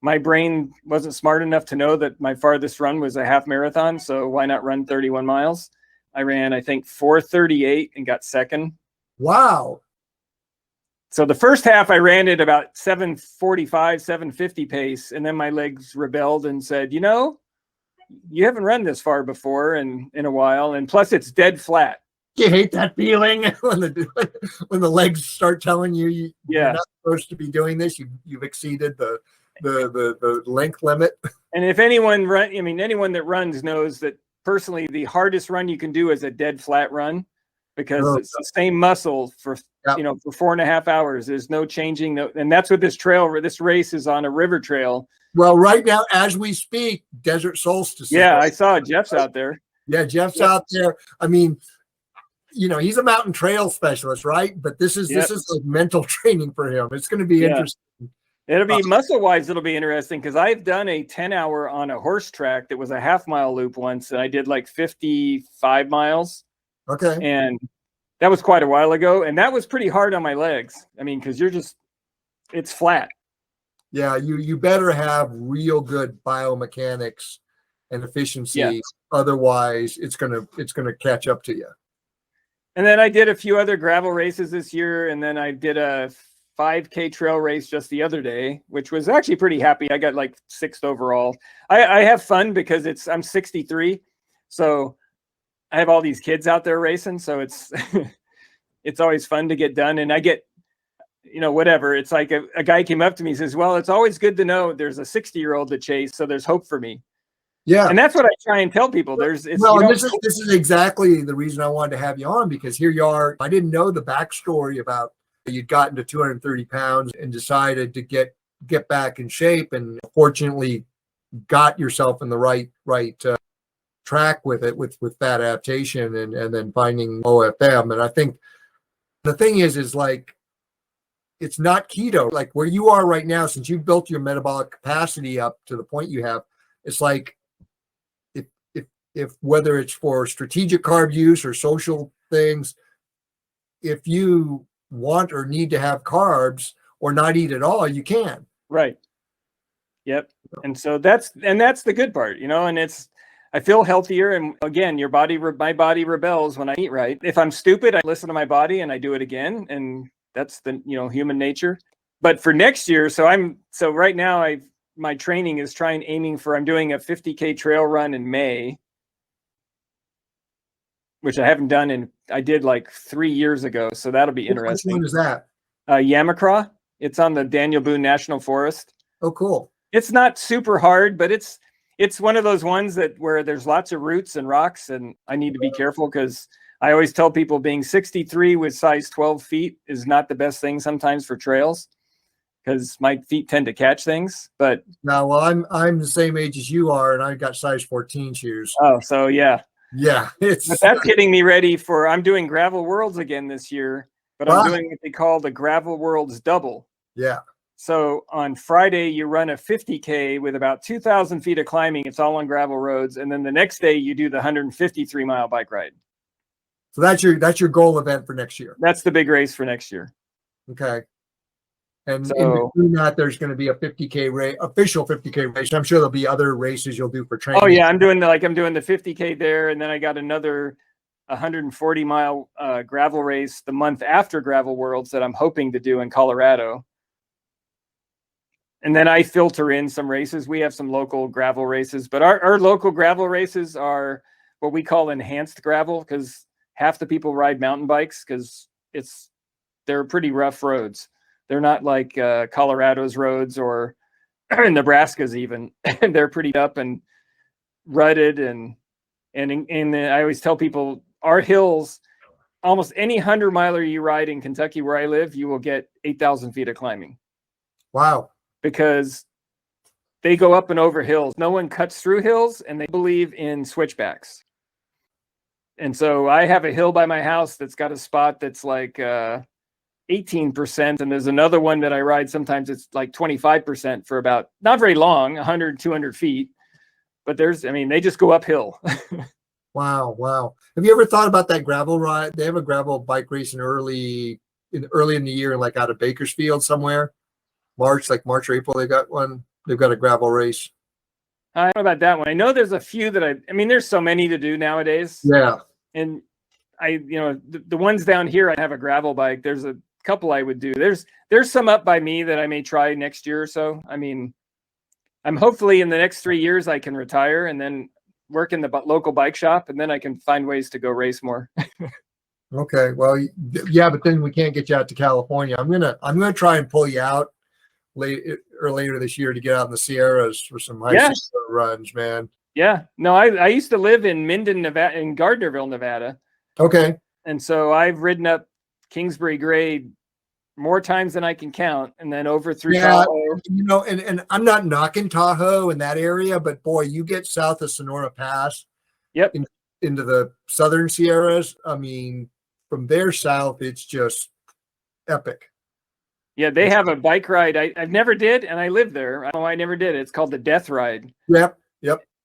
my brain wasn't smart enough to know that my farthest run was a half marathon. So why not run 31 miles? I ran, I think, 4:38 and got second. Wow. So the first half I ran at about 7:45, 7:50 pace. And then my legs rebelled and said, you haven't run this far before in a while. And plus it's dead flat. You hate that feeling when the legs start telling you're not supposed to be doing this. You've exceeded the length limit. And if anyone that runs knows that personally the hardest run you can do is a dead flat run, because it's the same muscle for 4.5 hours. There's no changing. And that's what this race is on, a river trail. Well, right now, as we speak, desert solstice. Yeah, I saw Jeff's out there. Yeah, Jeff's out there. I mean, he's a mountain trail specialist, right? But this is like mental training for him. It's going to be interesting. It'll be muscle-wise, it'll be interesting, because I've done a 10-hour on a horse track that was a half-mile loop once, and I did like 55 miles. Okay. And that was quite a while ago, and that was pretty hard on my legs. I mean, because it's flat. Yeah, you better have real good biomechanics and efficiency. Yeah. Otherwise, it's gonna catch up to you. And then I did a few other gravel races this year, and then I did a 5K trail race just the other day, which was actually pretty happy. I got like 6th overall. I have fun because I'm 63, so I have all these kids out there racing, so it's it's always fun to get done. And I get, whatever. It's like a guy came up to me and says, well, it's always good to know there's a 60-year-old to chase, so there's hope for me. Yeah. And that's what I try and tell people. This is exactly the reason I wanted to have you on, because here you are. I didn't know the backstory about you'd gotten to 230 pounds and decided to get back in shape, and fortunately got yourself in the right track with it, with fat adaptation and then finding OFM. And I think the thing is like, it's not keto. Like where you are right now, since you've built your metabolic capacity up to the point you have, it's like, if whether it's for strategic carb use or social things, if you want or need to have carbs or not eat at all, you can. Right. Yep. And so that's the good part, and I feel healthier. And again, my body rebels when I eat right. If I'm stupid, I listen to my body and I do it again. And that's the, human nature. But for next year, so right now my training is I'm doing a 50K trail run in May, which I haven't done I did like 3 years ago. So that'll be interesting. Which one is that? Yamacraw. It's on the Daniel Boone National Forest. Oh, cool. It's not super hard, but it's one of those ones where there's lots of roots and rocks, and I need to be careful, because I always tell people being 63 with size 12 feet is not the best thing sometimes for trails, because my feet tend to catch things. But now, well, I'm the same age as you are, and I got size 14 shoes. Oh, so yeah. Yeah, but that's getting me ready I'm doing Gravel Worlds again this year, but I'm doing what they call the Gravel Worlds Double. Yeah. So on Friday, you run a 50K with about 2,000 feet of climbing. It's all on gravel roads. And then the next day you do the 153-mile bike ride. So that's your goal event for next year. That's the big race for next year. Okay. And in between that, there's going to be a 50K race, official 50K race. I'm sure there'll be other races you'll do for training. Oh yeah, I'm doing the 50K there, and then I got another 140-mile gravel race the month after Gravel Worlds that I'm hoping to do in Colorado. And then I filter in some races. We have some local gravel races, but our local gravel races are what we call enhanced gravel, because half the people ride mountain bikes, because they're pretty rough roads. They're not like Colorado's roads or Nebraska's even. They're pretty up and rutted, and I always tell people our hills, almost any 100-miler you ride in Kentucky where I live, you will get 8,000 feet of climbing. Wow. Because they go up and over hills. No one cuts through hills, and they believe in switchbacks. And so I have a hill by my house that's got a spot that's like 18%. And there's another one that I ride. Sometimes it's like 25% for about, not very long, 100, 200 feet. But they just go uphill. Wow. Have you ever thought about that gravel ride? They have a gravel bike race early in the year, like out of Bakersfield somewhere. March or April, they got one. They've got a gravel race. I don't know about that one. I know there's a few that there's so many to do nowadays. Yeah. And the ones down here, I have a gravel bike. There's a couple I would do. There's some up by me that I may try next year or so. I'm hopefully in the next 3 years I can retire and then work in the local bike shop, and then I can find ways to go race more. Okay. Well, yeah, but then we can't get you out to California. I'm gonna try and pull you out later this year to get out in the Sierras for some high runs, man. Yeah. No, I used to live in Minden, Nevada, in Gardnerville, Nevada. Okay. And so I've ridden up Kingsbury Grade more times than I can count, and then over through Tahoe. And I'm not knocking Tahoe in that area, but boy, you get south of Sonora Pass, yep, into the southern Sierras. From there south, it's just epic. Yeah, they have a bike ride I've never did, and I live there. I don't know why I never did it. It's called the Death Ride. Yep.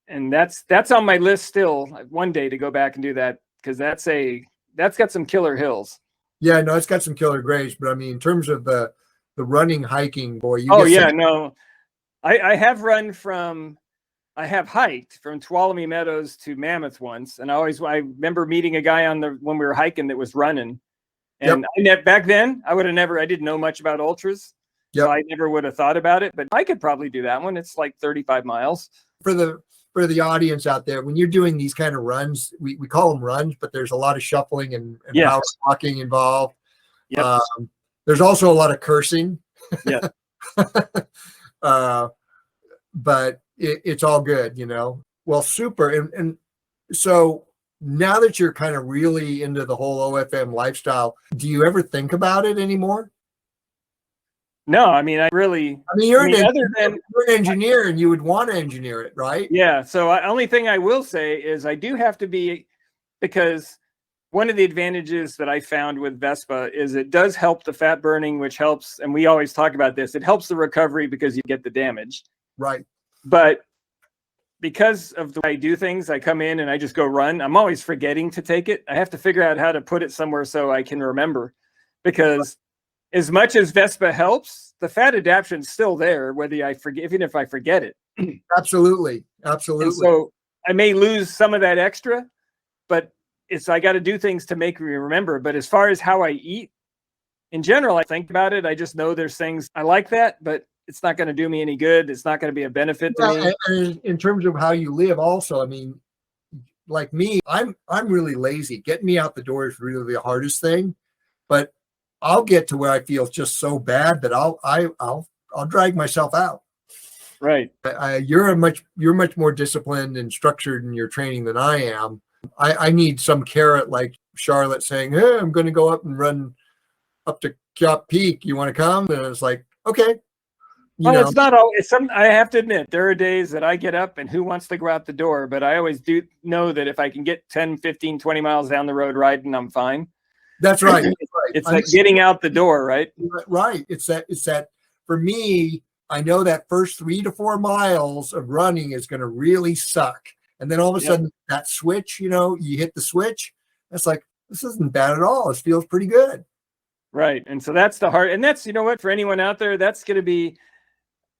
And that's on my list still, one day to go back and do that, because that's got some killer hills. Yeah, no, it's got some killer grades, but in terms of the the running, hiking, boy. You Oh get yeah, some- no, I have I have hiked from Tuolumne Meadows to Mammoth once, and I remember meeting a guy when we were hiking that was running, and back then I didn't know much about ultras, so I never would have thought about it, but I could probably do that one. It's like 35 miles. For the audience out there, when you're doing these kind of runs, we call them runs, but there's a lot of shuffling and power walking involved. Yep. There's also a lot of cursing. Yeah. But it's all good, you know. Well, super. And so now that you're kind of really into the whole OFM lifestyle, do you ever think about it anymore? No, I mean, you're an engineer and you would want to engineer it, right? Yeah. So only thing I will say is I do have to be, because one of the advantages that I found with Vespa is it does help the fat burning, which helps. And we always talk about this. It helps the recovery because you get the damage. Right. But because of the way I do things, I come in and I just go run. I'm always forgetting to take it. I have to figure out how to put it somewhere so I can remember, because as much as Vespa helps, the fat adaptation's still there, whether I forget, even if I forget it. Absolutely. Absolutely. And so I may lose some of that extra, but I got to do things to make me remember. But as far as how I eat in general, I think about it. I just know there's things I like that, but it's not going to do me any good. It's not going to be a benefit to me. And in terms of how you live also, I mean, like me, I'm really lazy. Getting me out the door is really the hardest thing, but I'll get to where I feel just so bad that I'll drag myself out. Right. You're much more disciplined and structured in your training than I am. I need some carrot like Charlotte saying, "Hey, I'm going to go up and run up to Cap Peak. You want to come?" And it's like, okay. It's not all. I have to admit, there are days that I get up and who wants to go out the door, but I always do know that if I can get 10, 15, 20 miles down the road riding, I'm fine. That's right. It's like getting out the door, right? Right. It's that for me, I know that first 3 to 4 miles of running is going to really suck. And then all of a sudden that switch, you hit the switch. It's like, this isn't bad at all. It feels pretty good. Right. And so that's the hard, and that's, what, for anyone out there, that's going to be,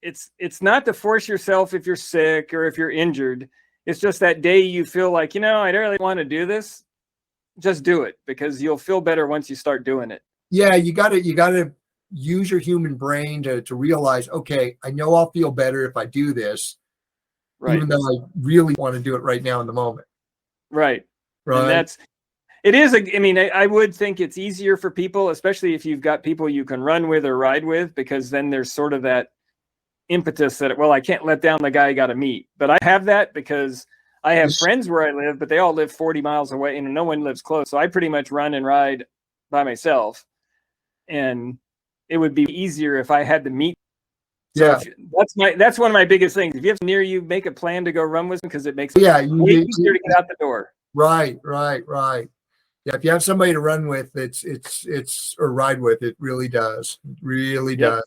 it's not to force yourself if you're sick or if you're injured. It's just that day you feel like, I don't really want to do this. Just do it, because you'll feel better once you start doing it. Yeah, you got to use your human brain to realize, okay, I know I'll feel better if I do this, right, even though I really want to do it right now in the moment. Right. And I would think it's easier for people, especially if you've got people you can run with or ride with, because then there's sort of that impetus that, well, I can't let down the guy I got to meet. But I have that because I have friends where I live, but they all live 40 miles away and no one lives close. So I pretty much run and ride by myself. And it would be easier if I had to meet. So that's one of my biggest things. If you have near you, make a plan to go run with them, because it makes it way easier to get out the door. Right. Yeah, if you have somebody to run with, it's or ride with, it really does. It really does.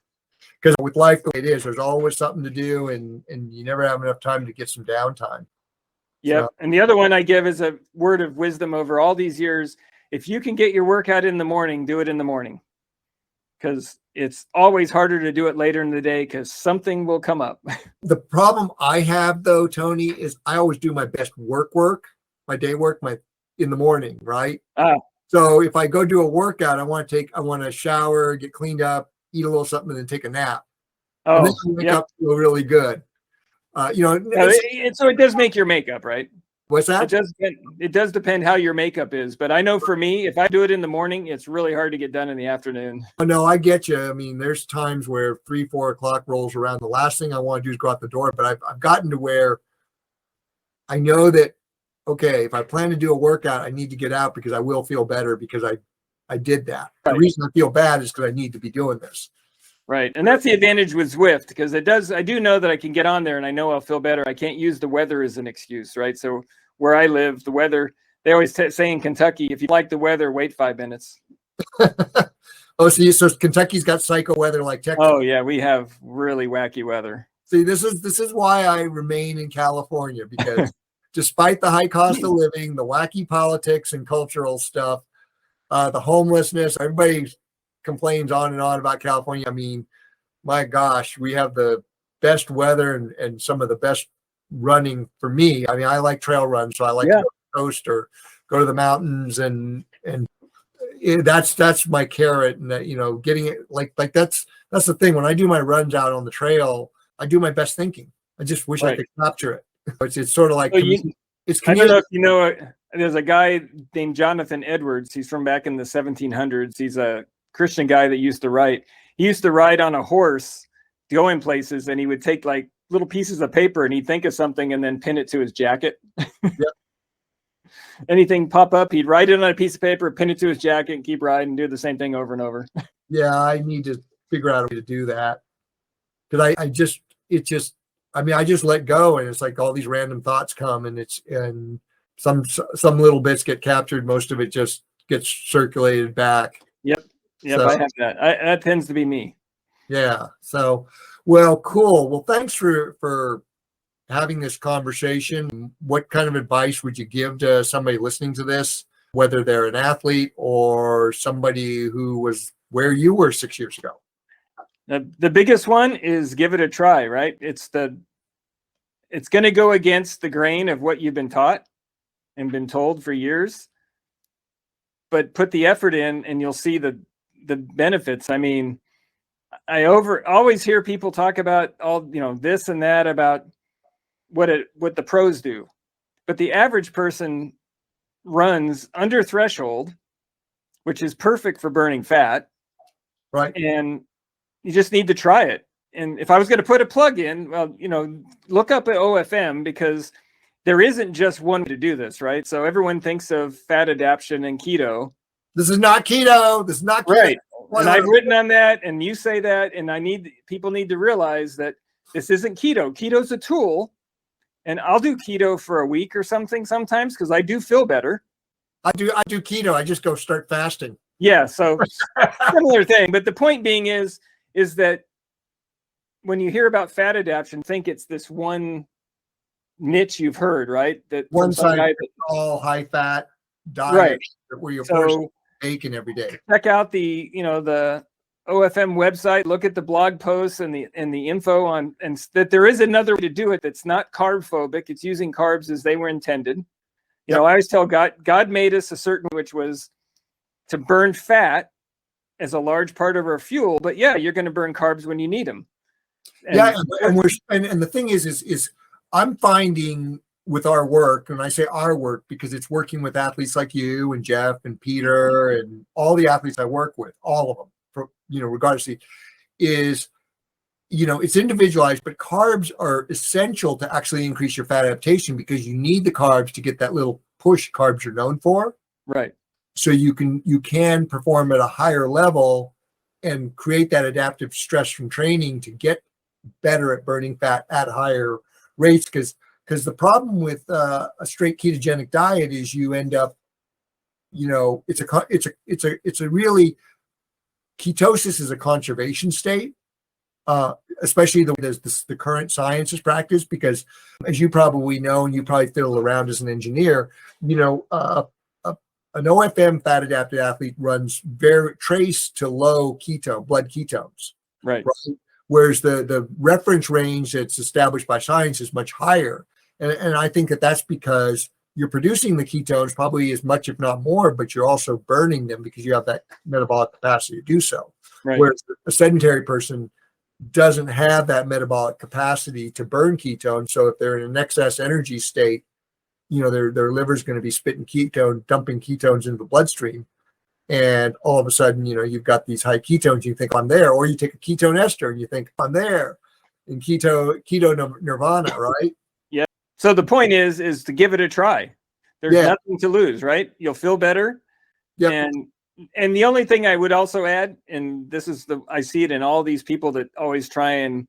Because with life the way it is, there's always something to do, and you never have enough time to get some downtime. Yeah. So. And the other one I give is a word of wisdom over all these years. If you can get your workout in the morning, do it in the morning. Because it's always harder to do it later in the day, because something will come up. The problem I have, though, Tony, is I always do my best my day work, in the morning, right? So if I go do a workout, I want to shower, get cleaned up, eat a little something, and then take a nap. And then I wake up, feel really good. So it does make your makeup, right? What's that? It does depend how your makeup is, but I know for me, if I do it in the morning, it's really hard to get done in the afternoon. Oh, no, I get you. I mean, there's times where 3, 4 o'clock rolls around. The last thing I want to do is go out the door, but I've gotten to where I know that, okay, if I plan to do a workout, I need to get out because I will feel better because I did that. Right. The reason I feel bad is because I need to be doing this. Right. And that's the advantage with Zwift, because I do know that I can get on there and I know I'll feel better. I can't use the weather as an excuse, right? So where I live, the weather, they always say in Kentucky, if you like the weather, wait 5 minutes. So Kentucky's got psycho weather like Texas. Oh yeah, we have really wacky weather. See, this is why I remain in California, because despite the high cost of living, the wacky politics and cultural stuff, the homelessness, everybody's complains on and on about California. I mean, my gosh, we have the best weather and some of the best running for me. I mean, I like trail runs, so I like to go to the coast or go to the mountains, and that's my carrot. And that, getting it like that's the thing. When I do my runs out on the trail, I do my best thinking. I just wish I could capture it. It's sort of like So it's. I don't know if you know. There's a guy named Jonathan Edwards. He's from back in the 1700s. He's a Christian guy that used to write. He used to ride on a horse going places, and he would take like little pieces of paper and he'd think of something and then pin it to his jacket. Yep. Anything pop up, he'd write it on a piece of paper, pin it to his jacket, and keep riding, do the same thing over and over. Yeah, I need to figure out a way to do that. Because I just let go, and it's like all these random thoughts come, and some little bits get captured. Most of it just gets circulated back. Yep. So, I have that. That tends to be me. Yeah. So, well, cool. Well, thanks for having this conversation. What kind of advice would you give to somebody listening to this, whether they're an athlete or somebody who was where you were 6 years ago? The biggest one is give it a try, right? It's going to go against the grain of what you've been taught and been told for years, but put the effort in and you'll see the benefits. I mean, I always hear people talk about all, this and that about what the pros do, but the average person runs under threshold, which is perfect for burning fat. Right. And you just need to try it. And if I was going to put a plug in, well, look up at OFM, because there isn't just one way to do this, right? So everyone thinks of fat adaptation and keto. This is not keto. This is not keto. Right. And I've written on that, and you say that, and people need to realize that this isn't keto. Keto's a tool, and I'll do keto for a week or something sometimes because I do feel better. I do keto. I just go start fasting. Yeah, so similar thing. But the point being is that when you hear about fat adaptation, think it's this one niche you've heard, right? That one size all high fat diet, right? Where you're forced to bacon every day. Check out the OFM website. Look at the blog posts and the info on, and that there is another way to do it that's not carb phobic. It's using carbs as they were intended. I always tell God made us a certain, which was to burn fat as a large part of our fuel. But yeah, you're going to burn carbs when you need them. And and the thing is I'm finding with our work, and I say our work because it's working with athletes like you and Jeff and Peter and all the athletes I work with, all of them, regardless, is, it's individualized, but carbs are essential to actually increase your fat adaptation because you need the carbs to get that little push carbs are known for. Right. So you can perform at a higher level and create that adaptive stress from training to get better at burning fat at higher rates. Because the problem with a straight ketogenic diet is you end up, it's a really, ketosis is a conservation state, especially the current science is practiced, because as you probably know, and you probably fiddle around as an engineer, an OFM fat adapted athlete runs very trace to low blood ketones. Right. Whereas the reference range that's established by science is much higher. And I think that's because you're producing the ketones probably as much, if not more, but you're also burning them because you have that metabolic capacity to do so. Right. Whereas a sedentary person doesn't have that metabolic capacity to burn ketones. So if they're in an excess energy state, their liver's going to be dumping ketones into the bloodstream. And all of a sudden, you've got these high ketones, you think I'm there, or you take a ketone ester and you think I'm there in keto nirvana, right? Yeah. So the point is to give it a try. There's nothing to lose, right? You'll feel better. Yep. And the only thing I would also add, and this is I see it in all these people that always try and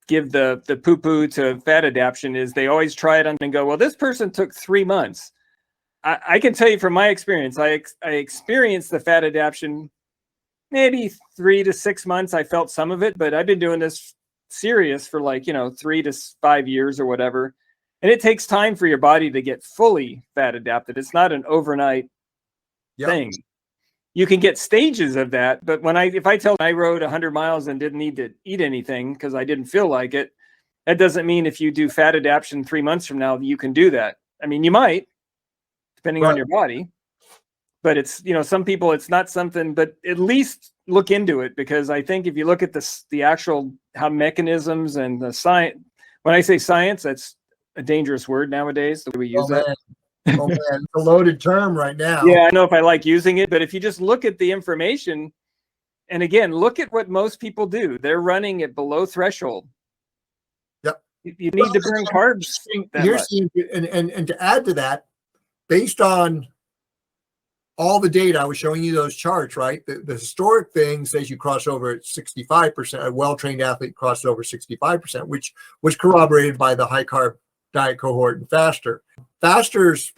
give the poo-poo to fat adaptation, is they always try it and go, well, this person took 3 months. I can tell you from my experience, I experienced the fat adaptation maybe 3 to 6 months. I felt some of it, but I've been doing this serious for 3 to 5 years or whatever. And it takes time for your body to get fully fat adapted. It's not an overnight thing. you can get stages of that. But if I tell I rode 100 miles and didn't need to eat anything because I didn't feel like it, that doesn't mean if you do fat adaptation 3 months from now, you can do that. I mean, you might, depending on your body, but it's, some people, it's not something, but at least look into it, because I think if you look at the actual, how mechanisms and the science, when I say science, that's a dangerous word nowadays, the way we use that. Oh man, it's a loaded term right now. Yeah, I know if I like using it, but if you just look at the information, and again, look at what most people do, they're running at below threshold. Yep. You need to burn carbs. And to add to that, based on all the data, I was showing you those charts, right? The historic thing says you cross over at 65%. A well-trained athlete crosses over 65%, which was corroborated by the high carb diet cohort and Faster's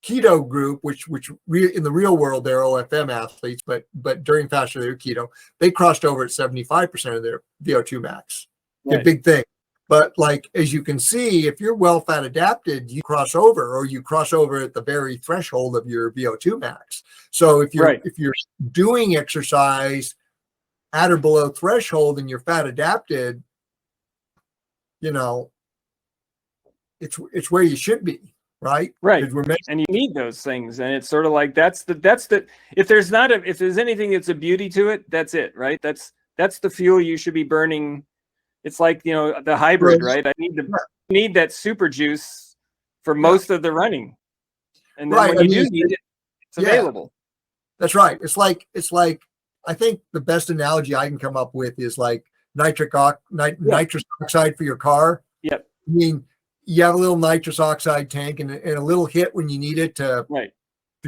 keto group, which in the real world they're OFM athletes, but during Faster they're keto. They crossed over at 75% of their VO2 max. Right. A big thing. But like, as you can see, if you're well fat adapted, you cross over at the very threshold of your VO2 max. So if you're doing exercise at or below threshold and you're fat adapted, it's where you should be, right? Right. And you need those things. And it's sort of like, that's the if there's anything that's a beauty to it, that's it, right? That's the fuel you should be burning. It's like, the hybrid, right? I need that super juice for most of the running. And then when you do need it, it's available. That's right. It's like, I think the best analogy I can come up with is like nitrous oxide for your car. Yep. I mean, you have a little nitrous oxide tank and a little hit when you need it to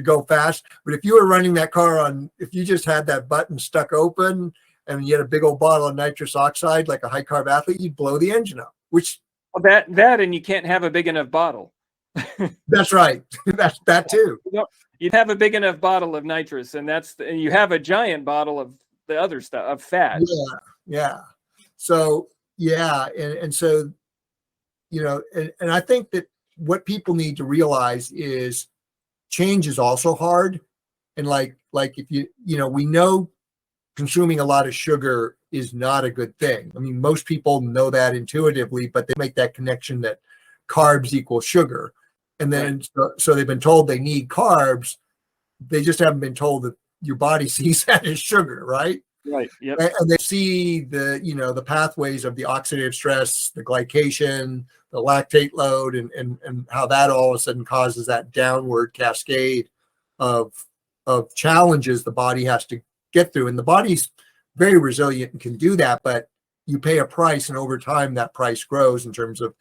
go fast. But if you were running that car if you just had that button stuck open and you had a big old bottle of nitrous oxide, like a high carb athlete, you'd blow the engine up, and you can't have a big enough bottle. That's right. That's that too. You'd have a big enough bottle of nitrous, and you have a giant bottle of the other stuff, of fat. Yeah. So, and so, and I think that what people need to realize is change is also hard. And like if we know consuming a lot of sugar is not a good thing. I mean, most people know that intuitively, but they make that connection that carbs equal sugar. And then, so they've been told they need carbs. They just haven't been told that your body sees that as sugar, right? Right. Yep. And they see the pathways of the oxidative stress, the glycation, the lactate load, and how that all of a sudden causes that downward cascade of challenges the body has to get through. And the body's very resilient and can do that, but you pay a price, and over time that price grows in terms of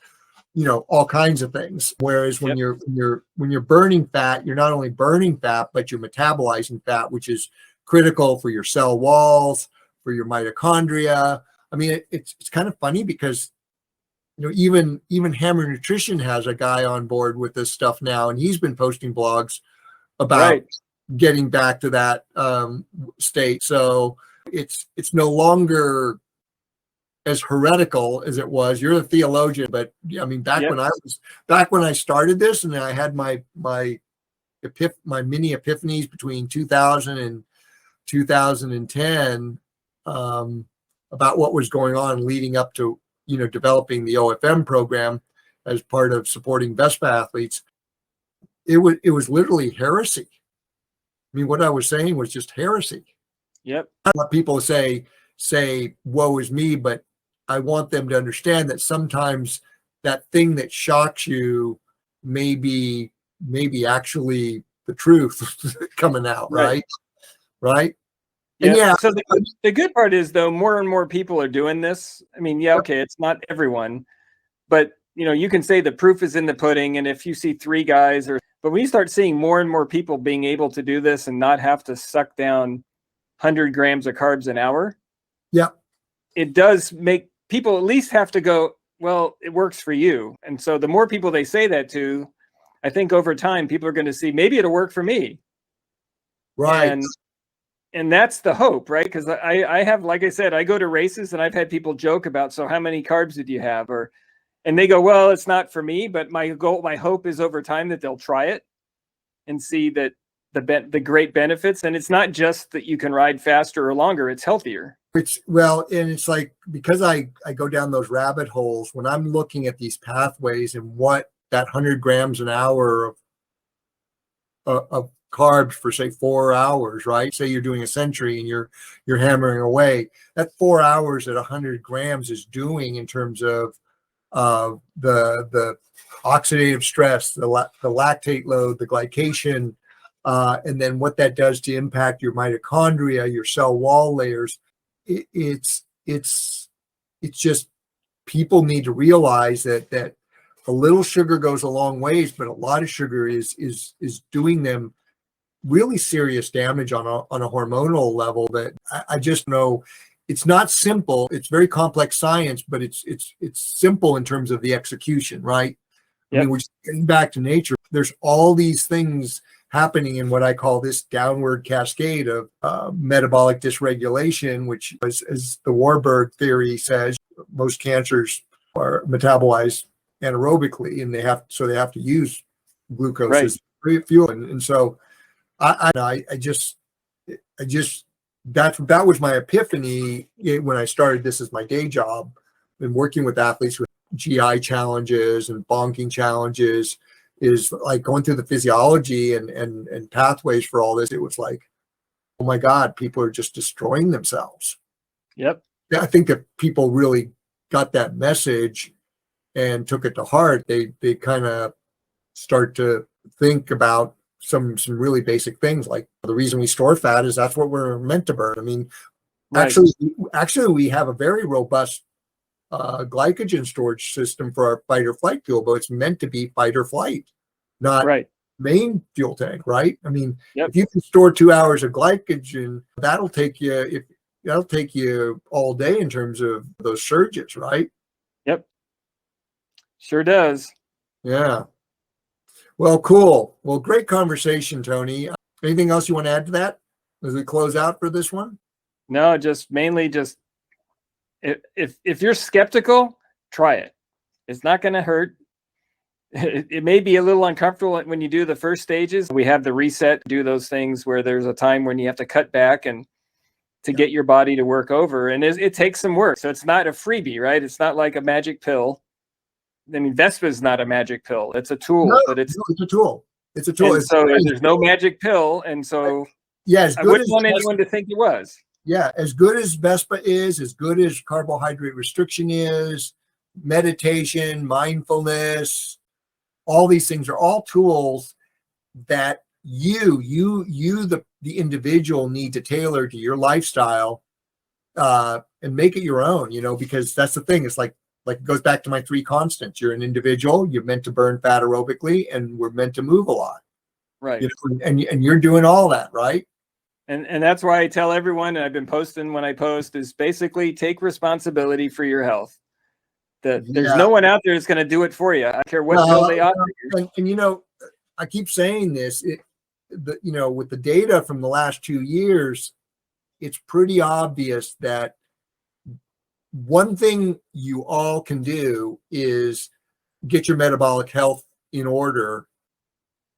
all kinds of things. Whereas when you're burning fat, you're not only burning fat, but you're metabolizing fat, which is critical for your cell walls, for your mitochondria. I mean, it's kind of funny because even Hammer Nutrition has a guy on board with this stuff now, and he's been posting blogs about getting back to that state. So it's no longer as heretical as it was. You're a theologian, but I mean, back when I started this, and I had my mini epiphanies between 2000 and 2010 about what was going on leading up to developing the OFM program as part of supporting VESPA athletes. It was literally heresy. I mean, what I was saying was just heresy. Yep. What people say, woe is me, but I want them to understand that sometimes that thing that shocks you may be actually the truth coming out, right? Yeah. So the good part is, though, more and more people are doing this. I mean, it's not everyone, but you can say the proof is in the pudding. And if you see 3 guys, but when you start seeing more and more people being able to do this and not have to suck down 100 grams of carbs an hour, it does make people at least have to go, well, it works for you. And so the more people they say that to, I think over time people are going to see, maybe it'll work for me. Right. And that's the hope, right? Because I have, like I said, I go to races and I've had people joke about, so how many carbs did you have? And they go, well, it's not for me, but my hope is over time that they'll try it and see that the great benefits. And it's not just that you can ride faster or longer, it's healthier. And it's like, because I go down those rabbit holes when I'm looking at these pathways and what that 100 grams an hour of carbs for, say, 4 hours, right? Say you're doing a century and you're hammering away. That 4 hours at 100 grams is doing in terms of the oxidative stress, the lactate load, the glycation, and then what that does to impact your mitochondria, your cell wall layers. It's just, people need to realize that a little sugar goes a long ways, but a lot of sugar is doing them really serious damage on a hormonal level. That I just know it's not simple. It's very complex science, but it's simple in terms of the execution, right? Yep. I mean, we're just getting back to nature. There's all these things happening in what I call this downward cascade of metabolic dysregulation, which, as the Warburg theory says, most cancers are metabolized anaerobically, and they have to use glucose Right. as fuel. And so I just that was my epiphany when I started this as my day job and working with athletes with GI challenges and bonking challenges, is like going through the physiology and pathways for all this. It was like, oh my God, people are just destroying themselves. Yep. I think that people really got that message and took it to heart. They kind of start to think about some really basic things, like the reason we store fat is that's what we're meant to burn. I mean, Right. actually we have a very robust glycogen storage system for our fight or flight fuel, but it's meant to be fight or flight, not Right. main fuel tank, right? I mean, Yep. if you can store 2 hours of glycogen, that'll take you all day in terms of those surges, right? Yep. Sure does. Yeah. Well, cool. Well, great conversation, Tony. Anything else you want to add to that as we close out for this one? No, just mainly just if you're skeptical, try it. It's not going to hurt. It may be a little uncomfortable when you do the first stages. We have the reset, do those things where there's a time when you have to cut back and to get your body to work over. And it takes some work. So it's not a freebie, right? It's not like a magic pill. I mean, Vespa is not a magic pill. It's a tool, but it's a tool. It's a tool. And so there's no magic pill. And so yeah, I wouldn't want anyone to think it was. Yeah, as good as Vespa is, as good as carbohydrate restriction is, meditation, mindfulness, all these things are all tools that you the individual need to tailor to your lifestyle and make it your own, because that's the thing. It's like it goes back to my 3 constants. You're an individual, you're meant to burn fat aerobically, and we're meant to move a lot. Right. And you're doing all that, right? And that's why I tell everyone, and I've been posting when I post, is basically take responsibility for your health. There's no one out there that's going to do it for you. I don't care what pill they offer you. And I keep saying this, with the data from the last 2 years, it's pretty obvious that one thing you all can do is get your metabolic health in order,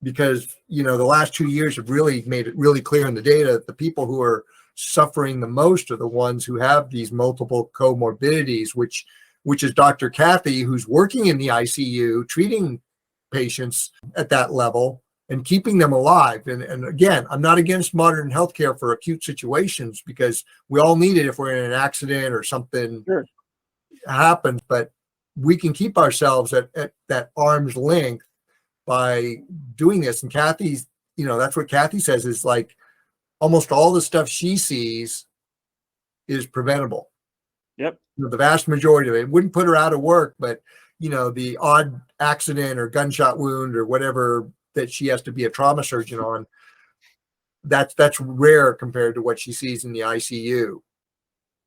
because the last 2 years have really made it really clear in the data that the people who are suffering the most are the ones who have these multiple comorbidities, which is Dr. Kathy, who's working in the ICU treating patients at that level and keeping them alive. And again, I'm not against modern healthcare for acute situations, because we all need it if we're in an accident or something happens, but we can keep ourselves at that arm's length by doing this. And Kathy's, that's what Kathy says, is like almost all the stuff she sees is preventable. Yep. The vast majority of it wouldn't put her out of work, but the odd accident or gunshot wound or whatever that she has to be a trauma surgeon on, that's rare compared to what she sees in the ICU.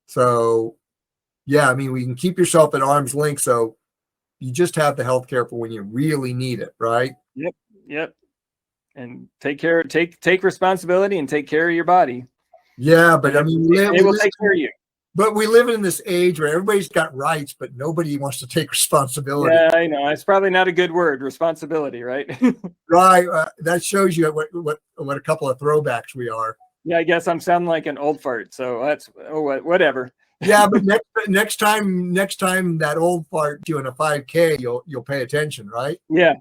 So yeah, I mean, we can keep yourself at arm's length, so you just have the healthcare for when you really need it, right? Yep. And take responsibility and take care of your body. Yeah, but I mean, it will take care of you. But we live in this age where everybody's got rights, but nobody wants to take responsibility. Yeah, I know. It's probably not a good word, responsibility, right? Right. That shows you what a couple of throwbacks we are. Yeah, I guess I'm sounding like an old fart. So that's whatever. Yeah, but next time that old fart doing a 5K, you'll pay attention, right? Yeah.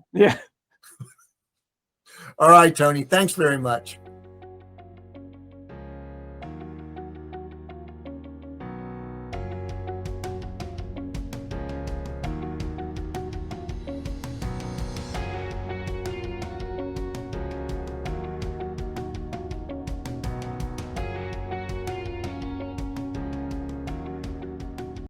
All right, Tony. Thanks very much.